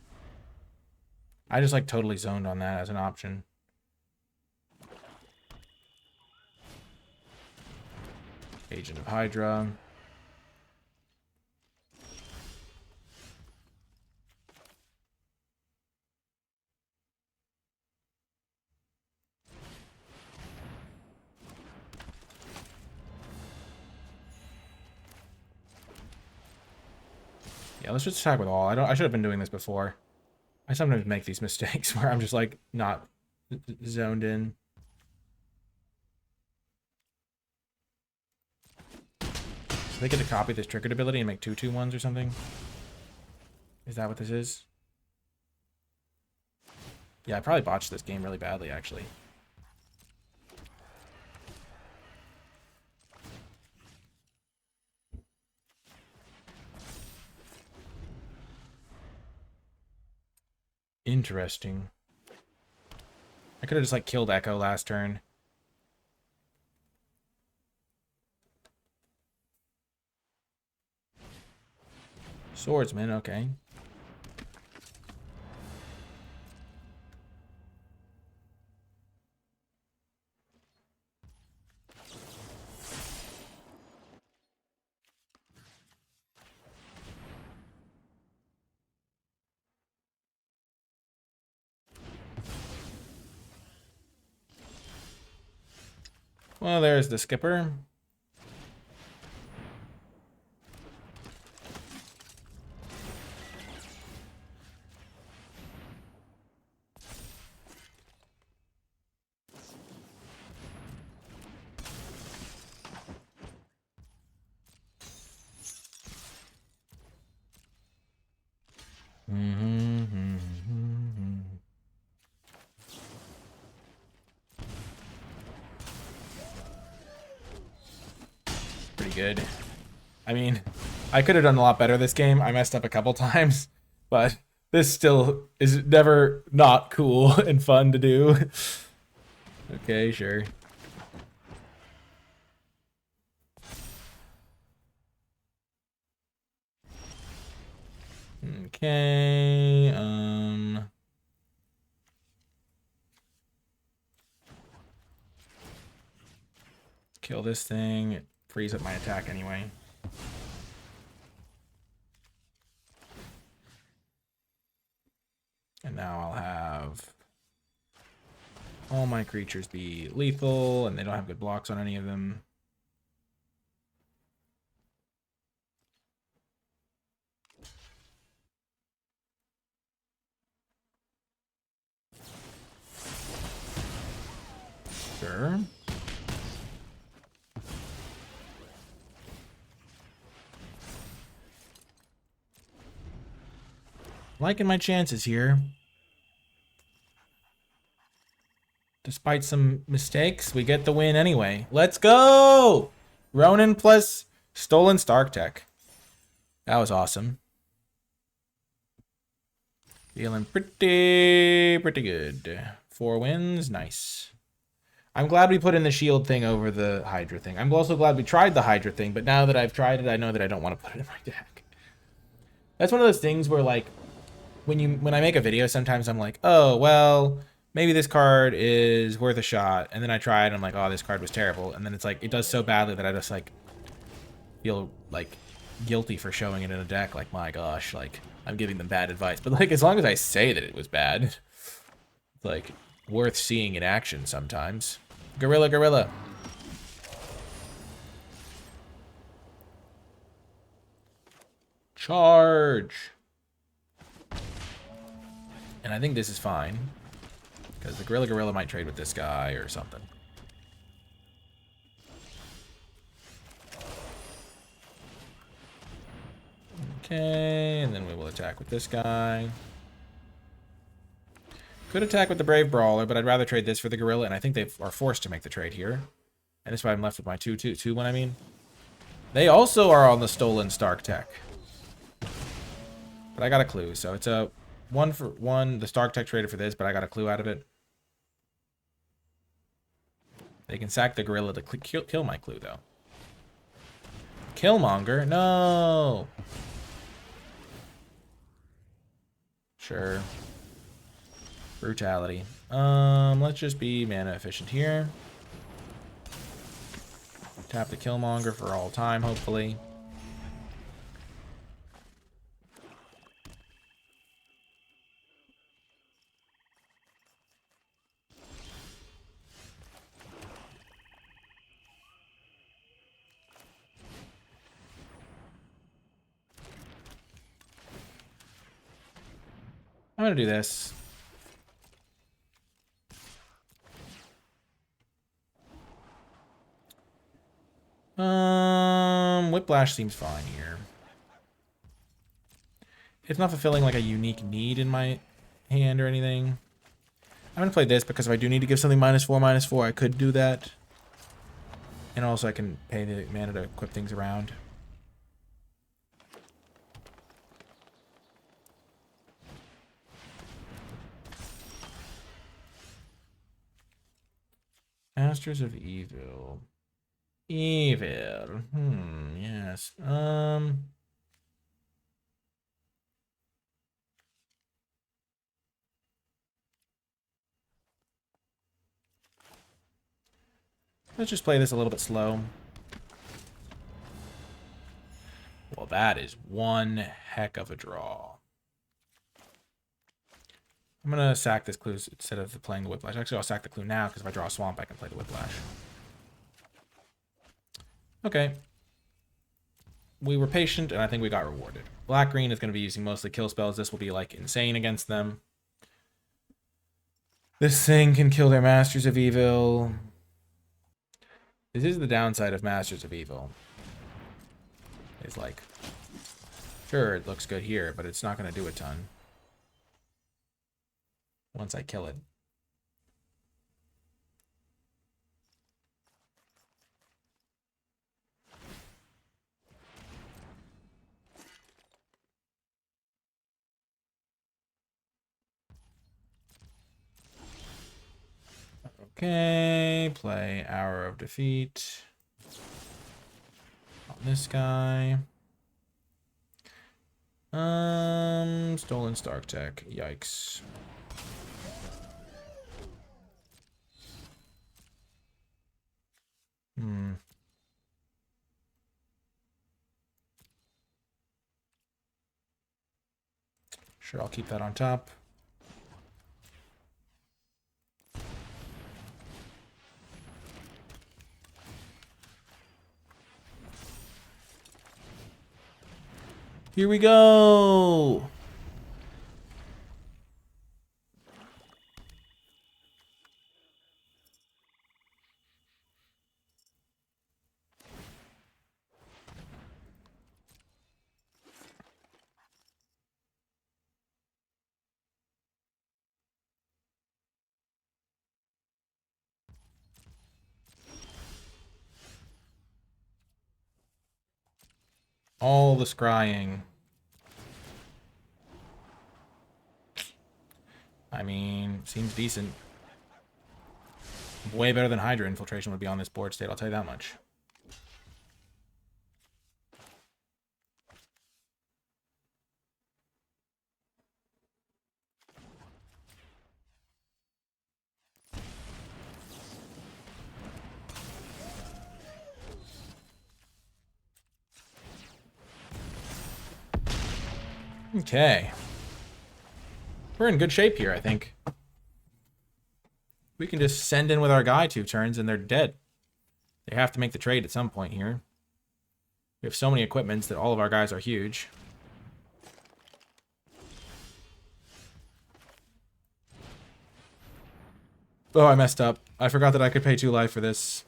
I just like totally zoned on that as an option. Agent of Hydra. Yeah, let's just attack with all. I should have been doing this before. I sometimes make these mistakes where I'm just like not zoned in. So they get to copy this triggered ability and make 2/2/1s or something. Is that what this is? Yeah, I probably botched this game really badly, actually. Interesting. I could have just like killed Echo last turn. Swordsman, okay. Well, there's the skipper. Pretty good. I mean, I could have done a lot better this game. I messed up a couple times, but this still is never not cool and fun to do. Okay, sure. Okay, kill this thing. It frees up my attack anyway. And now I'll have all my creatures be lethal, and they don't have good blocks on any of them. Sure. Liking my chances here. Despite some mistakes, we get the win anyway. Let's go! Ronin plus Stolen Stark Tech. That was awesome. Feeling pretty good. 4 wins, nice. I'm glad we put in the shield thing over the Hydra thing. I'm also glad we tried the Hydra thing, but now that I've tried it, I know that I don't want to put it in my deck. That's one of those things where, like, when I make a video, sometimes I'm like, oh, well, maybe this card is worth a shot. And then I try it, and I'm like, oh, this card was terrible. And then it's like, it does so badly that I just, like, feel, like, guilty for showing it in a deck. Like, my gosh, like, I'm giving them bad advice. But, like, as long as I say that it was bad, it's, like, worth seeing in action sometimes. Gorilla. Charge. And I think this is fine, because the Gorilla might trade with this guy or something. Okay, and then we will attack with this guy. Could attack with the Brave Brawler, but I'd rather trade this for the Gorilla, and I think they are forced to make the trade here. And that's why I'm left with my 2/2 one, I mean. They also are on the Stolen Stark Tech. But I got a clue, so it's a 1-for-1. The Stark Tech traded for this, but I got a clue out of it. They can sack the Gorilla to kill my clue, though. Killmonger? No! Sure. Brutality. Let's just be mana efficient here. Tap the Killmonger for all time, hopefully. I'm gonna do this. Whiplash seems fine here. It's not fulfilling like a unique need in my hand or anything. I'm gonna play this because if I do need to give something -4/-4, I could do that. And also I can pay the mana to equip things around. Masters of Evil. Evil. Yes. Let's just play this a little bit slow. Well, that is one heck of a draw. I'm gonna sack this clue instead of playing the Whiplash. Actually, I'll sack the clue now because if I draw a swamp, I can play the Whiplash. Okay. We were patient, and I think we got rewarded. Black-green is going to be using mostly kill spells. This will be, like, insane against them. This thing can kill their Masters of Evil. This is the downside of Masters of Evil. It's like, sure, it looks good here, but it's not going to do a ton once I kill it. Okay, play Hour of Defeat on this guy. Stolen Stark Tech. Yikes. Sure, I'll keep that on top. Here we go. All the scrying. I mean, seems decent. Way better than Hydra Infiltration would be on this board state, I'll tell you that much. Okay. We're in good shape here, I think. We can just send in with our guy 2 turns and they're dead. They have to make the trade at some point here. We have so many equipments that all of our guys are huge. Oh, I messed up. I forgot that I could pay 2 life for this.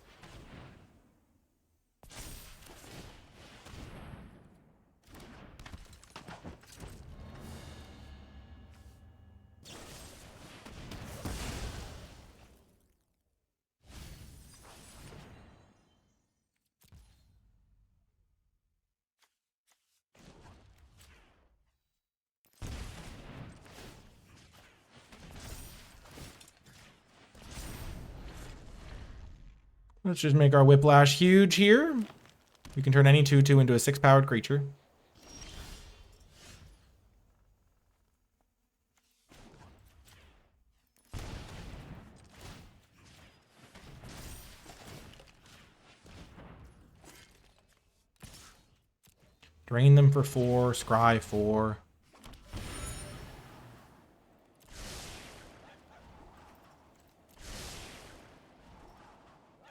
Let's just make our Whiplash huge here. We can turn any 2/2 into a 6-powered creature. Drain them for 4, scry 4.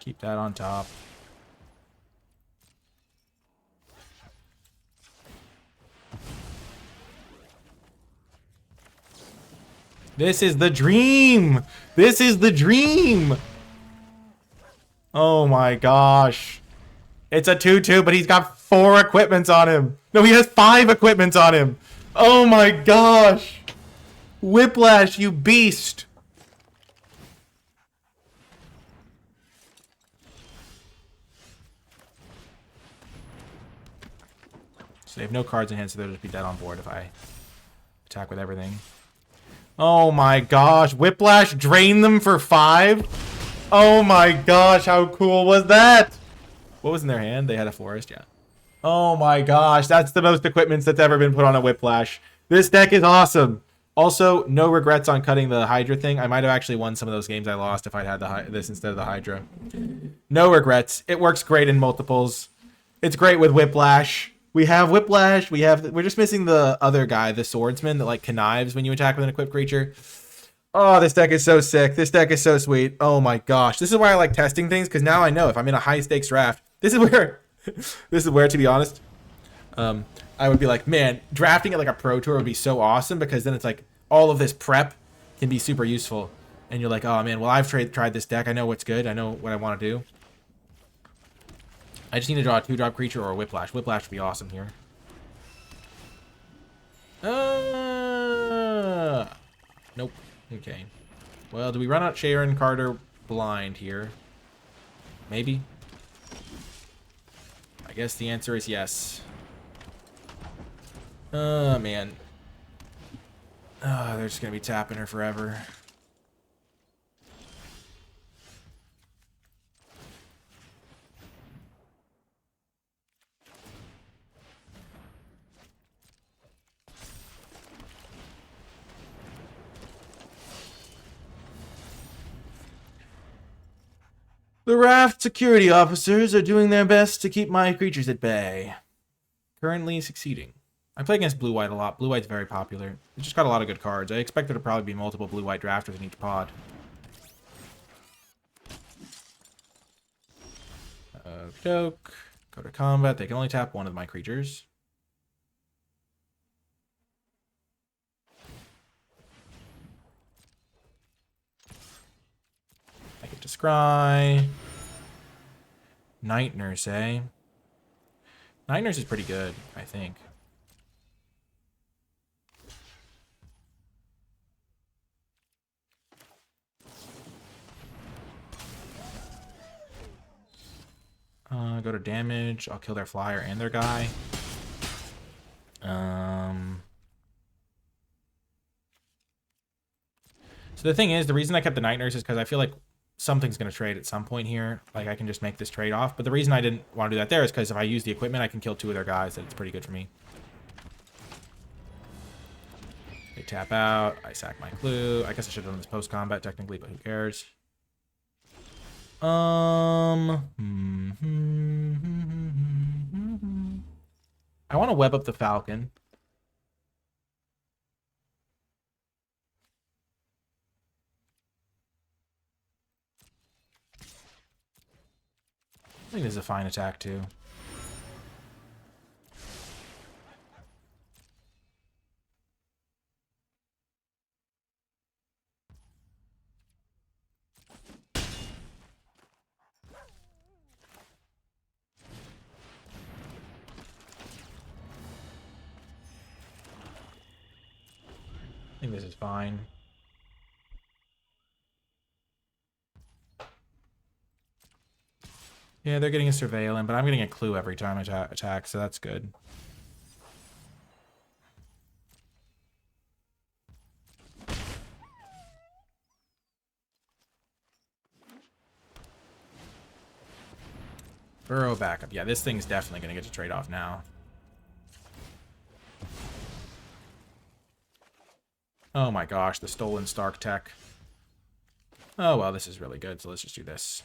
Keep that on top. This is the dream! This is the dream! Oh my gosh. It's a 2/2, but he's got 4 equipments on him. No, he has 5 equipments on him. Oh my gosh. Whiplash, you beast. So they have no cards in hand, so they'll just be dead on board if I attack with everything. Oh my gosh. Whiplash, drain them for 5? Oh my gosh, how cool was that? What was in their hand? They had a forest, yeah. Oh my gosh, that's the most equipments that's ever been put on a Whiplash. This deck is awesome. Also, no regrets on cutting the Hydra thing. I might have actually won some of those games I lost if I'd had this instead of the Hydra. No regrets. It works great in multiples. It's great with Whiplash. We have Whiplash. We're just missing the other guy, the swordsman that like connives when you attack with an equipped creature. Oh, this deck is so sick. This deck is so sweet. Oh my gosh. This is why I like testing things, because now I know if I'm in a high stakes draft, this is where This is where, to be honest, I would be like, man, drafting it like a pro tour would be so awesome, because then it's like all of this prep can be super useful. And you're like, oh man, well, I've tried this deck. I know what's good. I know what I want to do. I just need to draw a 2-drop creature or a Whiplash. Whiplash would be awesome here. Nope. Okay. Well, do we run out Sharon Carter blind here? Maybe. I guess the answer is yes. Oh, man. Oh, they're just going to be tapping her forever. The raft security officers are doing their best to keep my creatures at bay. Currently succeeding. I play against blue-white a lot. Blue-white's very popular. It's just got a lot of good cards. I expect there to probably be multiple blue-white drafters in each pod. Joke. Go to combat. They can only tap one of my creatures. I get to scry. Night Nurse, eh? Night Nurse is pretty good, I think. Go to damage. I'll kill their flyer and their guy. So the thing is, the reason I kept the Night Nurse is because I feel like something's going to trade at some point here. Like, I can just make this trade off. But the reason I didn't want to do that there is because if I use the equipment, I can kill 2 of their guys. That's pretty good for me. They tap out. I sack my clue. I guess I should have done this post-combat technically, but who cares? I want to web up the Falcon. I think this is a fine attack, too. I think this is fine. Yeah, they're getting a surveillance, but I'm getting a clue every time I attack, so that's good. Burrow backup. Yeah, this thing's definitely going to get to trade off now. Oh my gosh, the stolen Stark tech. Oh, well, this is really good, so let's just do this.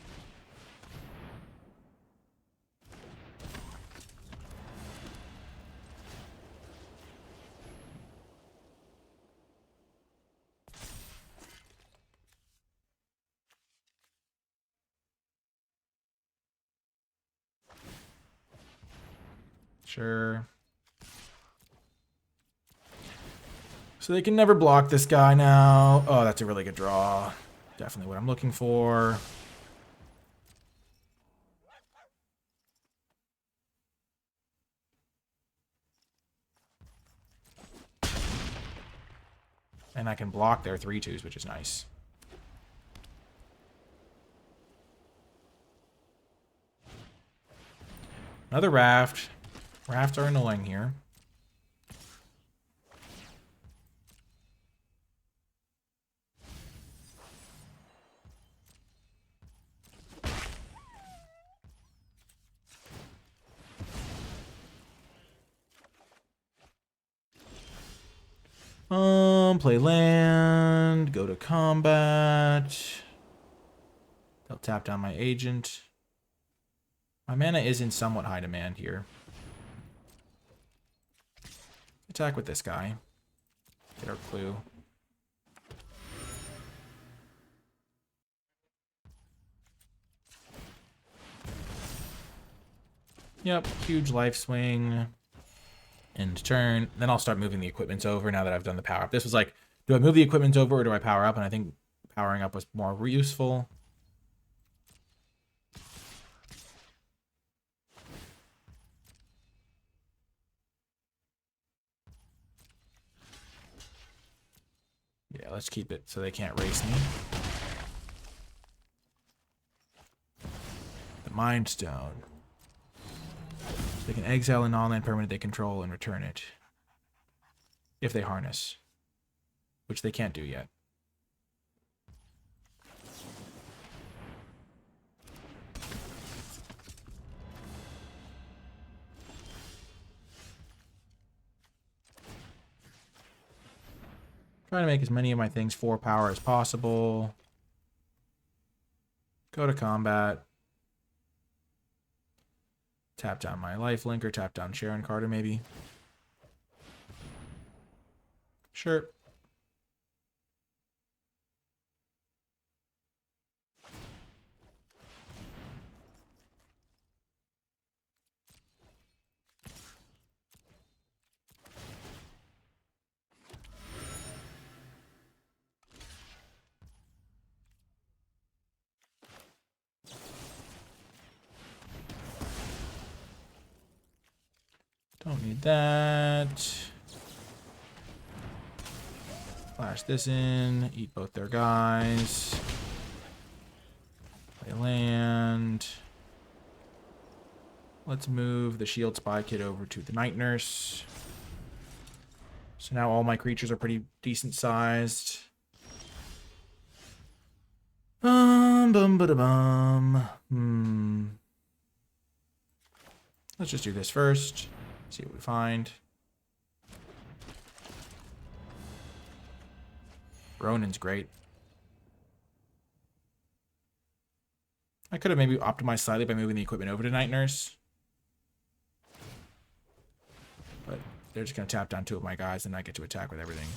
Sure. So they can never block this guy now. Oh, that's a really good draw. Definitely what I'm looking for. And I can block their 3/2s, which is nice. Another raft. Rafts are annoying here. Play land, go to combat. They'll tap down my agent. My mana is in somewhat high demand here. Attack with this guy. Get our clue. Yep, huge life swing. End turn. Then I'll start moving the equipments over now that I've done the power up. This was like, do I move the equipments over or do I power up? And I think powering up was more useful. Yeah, let's keep it so they can't race me. The Mind Stone. They can exile a non-land permanent they control and return it. If they harness. Which they can't do yet. Trying to make as many of my things 4 power as possible. Go to combat. Tap down my lifelink or tap down Sharon Carter maybe. Sure. Don't need that. Flash this in. Eat both their guys. Play land. Let's move the Shield Spy Kid over to the Night Nurse. So now all my creatures are pretty decent sized. Let's just do this first. See what we find. Ronin's great. I could have maybe optimized slightly by moving the equipment over to Night Nurse. But they're just going to tap down 2 of my guys and I get to attack with everything.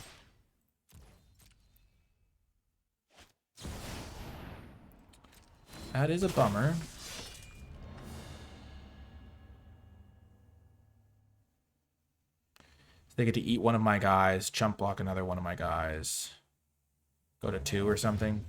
That is a bummer. They get to eat one of my guys, chump block another one of my guys. Go to 2 or something.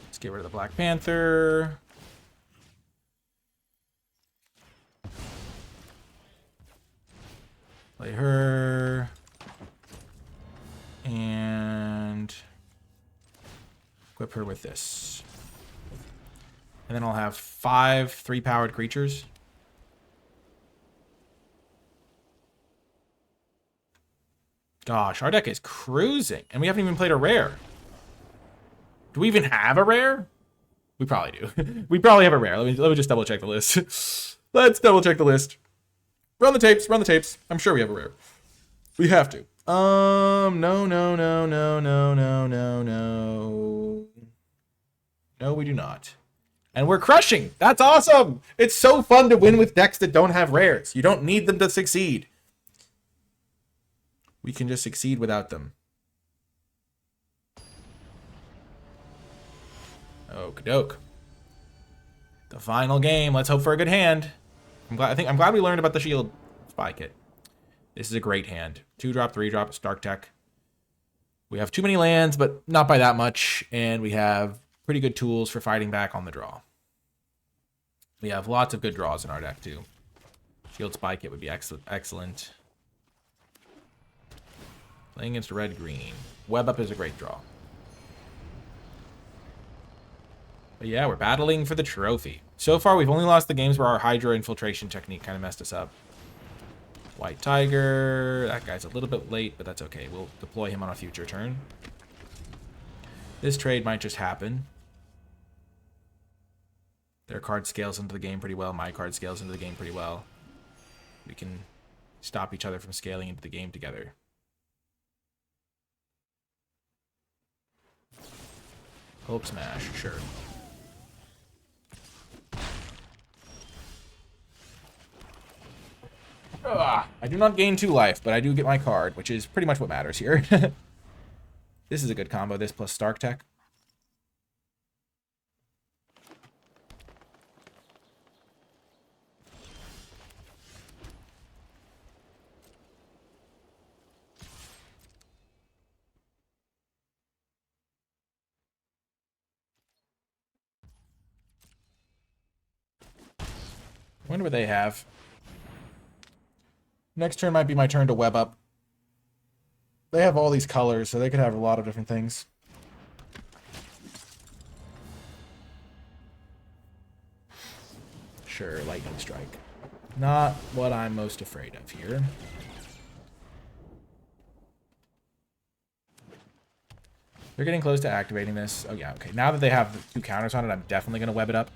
Let's get rid of the Black Panther. Play her. And equip her with this. And then I'll have 5 3-powered creatures. Gosh, our deck is cruising. And we haven't even played a rare. Do we even have a rare? We probably do. We probably have a rare. Let me just double check the list. Let's double check the list. Run the tapes, run the tapes. I'm sure we have a rare. We have to. No. No, we do not. And we're crushing. That's awesome. It's so fun to win with decks that don't have rares. You don't need them to succeed. We can just succeed without them. Okie doke. The final game. Let's hope for a good hand. I'm glad we learned about the Shield Spy Kit. This is a great hand. 2-drop, 3-drop, Stark Tech. We have too many lands, but not by that much. And we have pretty good tools for fighting back on the draw. We have lots of good draws in our deck, too. Shield Spy Kit would be excellent. Playing against red-green. Web Up is a great draw. But yeah, we're battling for the trophy. So far, we've only lost the games where our Hydra infiltration technique kind of messed us up. White Tiger. That guy's a little bit late, but that's okay. We'll deploy him on a future turn. This trade might just happen. Their card scales into the game pretty well. My card scales into the game pretty well. We can stop each other from scaling into the game together. Hulk Smash, sure. I do not gain 2 life, but I do get my card, which is pretty much what matters here. This is a good combo, this plus Stark Tech. I wonder what they have. Next turn might be my turn to web up. They have all these colors, so they could have a lot of different things. Sure, Lightning Strike. Not what I'm most afraid of here. They're getting close to activating this. Oh yeah, okay. Now that they have the 2 counters on it, I'm definitely going to web it up.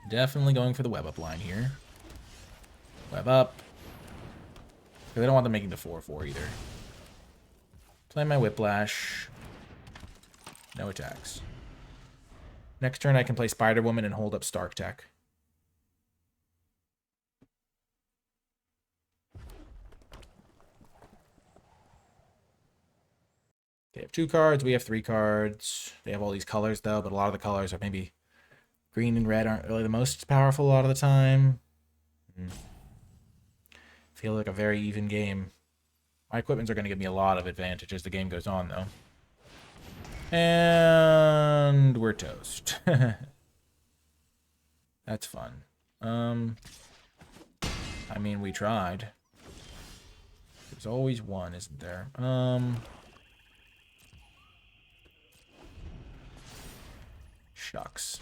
Definitely going for the web up line here. Web up. Because I don't want them making the 4/4 either. Play my Whiplash. No attacks. Next turn I can play Spider-Woman and hold up Stark Tech. They have 2 cards, we have 3 cards. They have all these colors though, but a lot of the colors are maybe green and red aren't really the most powerful a lot of the time. Feel like a very even game. My equipments are going to give me a lot of advantage as the game goes on, though. And we're toast. That's fun. I mean, we tried. There's always one, isn't there? Shucks.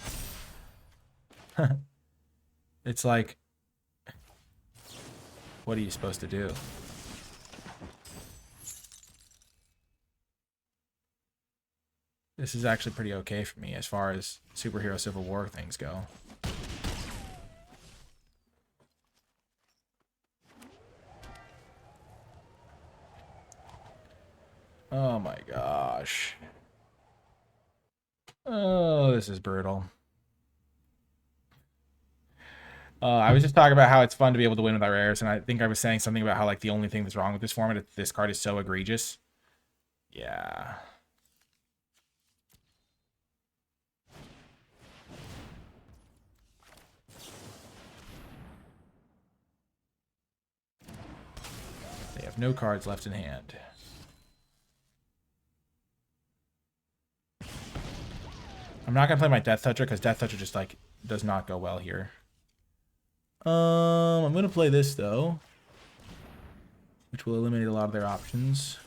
It's like, what are you supposed to do? This is actually pretty okay for me as far as superhero Civil War things go. Oh my gosh. Oh, this is brutal. I was just talking about how it's fun to be able to win with our rares, and I think I was saying something about how, like, the only thing that's wrong with this format is this card is so egregious. Yeah. They have no cards left in hand. I'm not going to play my Death Toucher, because Death Toucher just, like, does not go well here. I'm going to play this, though, which will eliminate a lot of their options.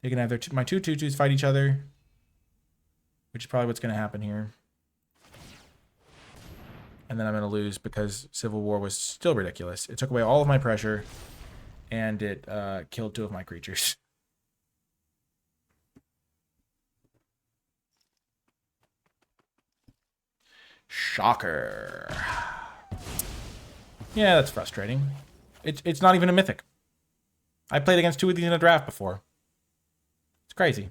They can have their my 2/2/2s fight each other, which is probably what's going to happen here. And then I'm going to lose because Civil War was still ridiculous. It took away all of my pressure, and it killed 2 of my creatures. Shocker. Yeah, that's frustrating. It's not even a mythic. I played against 2 of these in a draft before. It's crazy.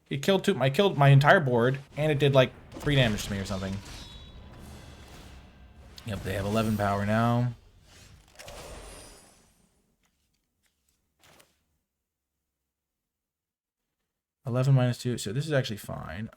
It killed 2. I killed my entire board, and it did like 3 damage to me or something. Yep, they have 11 power now. -11 -2, so this is actually fine.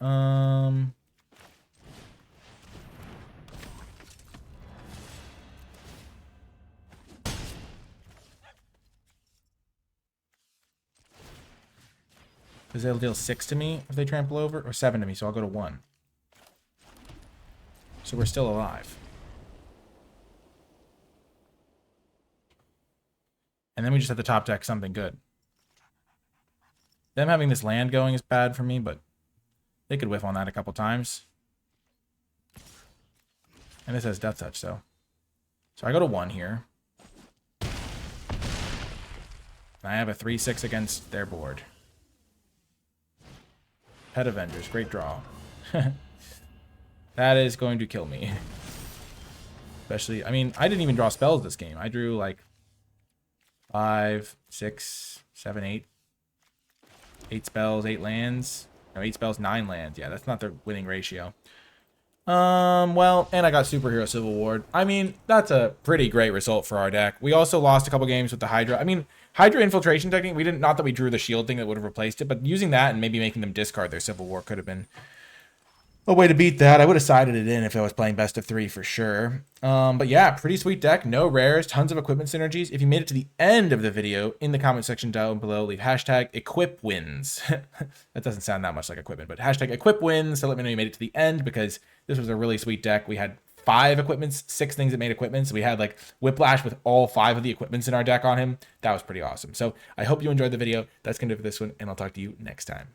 Because they'll deal 6 to me if they trample over, or 7 to me, so I'll go to 1. So we're still alive. And then we just have to top deck something good. Them having this land going is bad for me, but they could whiff on that a couple times. And this has Death Touch, so I go to 1 here. And I have a 3/6 against their board. Pet Avengers, great draw. That is going to kill me. Especially, I mean, I didn't even draw spells this game. I drew like 5, 6, 7, 8. 8 spells, 8 lands. No, 8 spells, 9 lands. Yeah, that's not the winning ratio. Well, and I got Superhero Civil War. I mean, that's a pretty great result for our deck. We also lost a couple games with the Hydra. I mean, Hydra Infiltration technique, we didn't, not that we drew the shield thing that would have replaced it, but using that and maybe making them discard their Civil War could have been a way to beat that. I would have sided it in if I was playing best of 3 for sure. But yeah, pretty sweet deck. No rares, tons of equipment synergies. If you made it to the end of the video, in the comment section down below, leave hashtag equip wins. That doesn't sound that much like equipment, but hashtag equip wins. So let me know you made it to the end, because this was a really sweet deck. We had 5 equipments, 6 things that made equipments. We had like Whiplash with all 5 of the equipments in our deck on him. That was pretty awesome. So I hope you enjoyed the video. That's going to do it for this one, and I'll talk to you next time.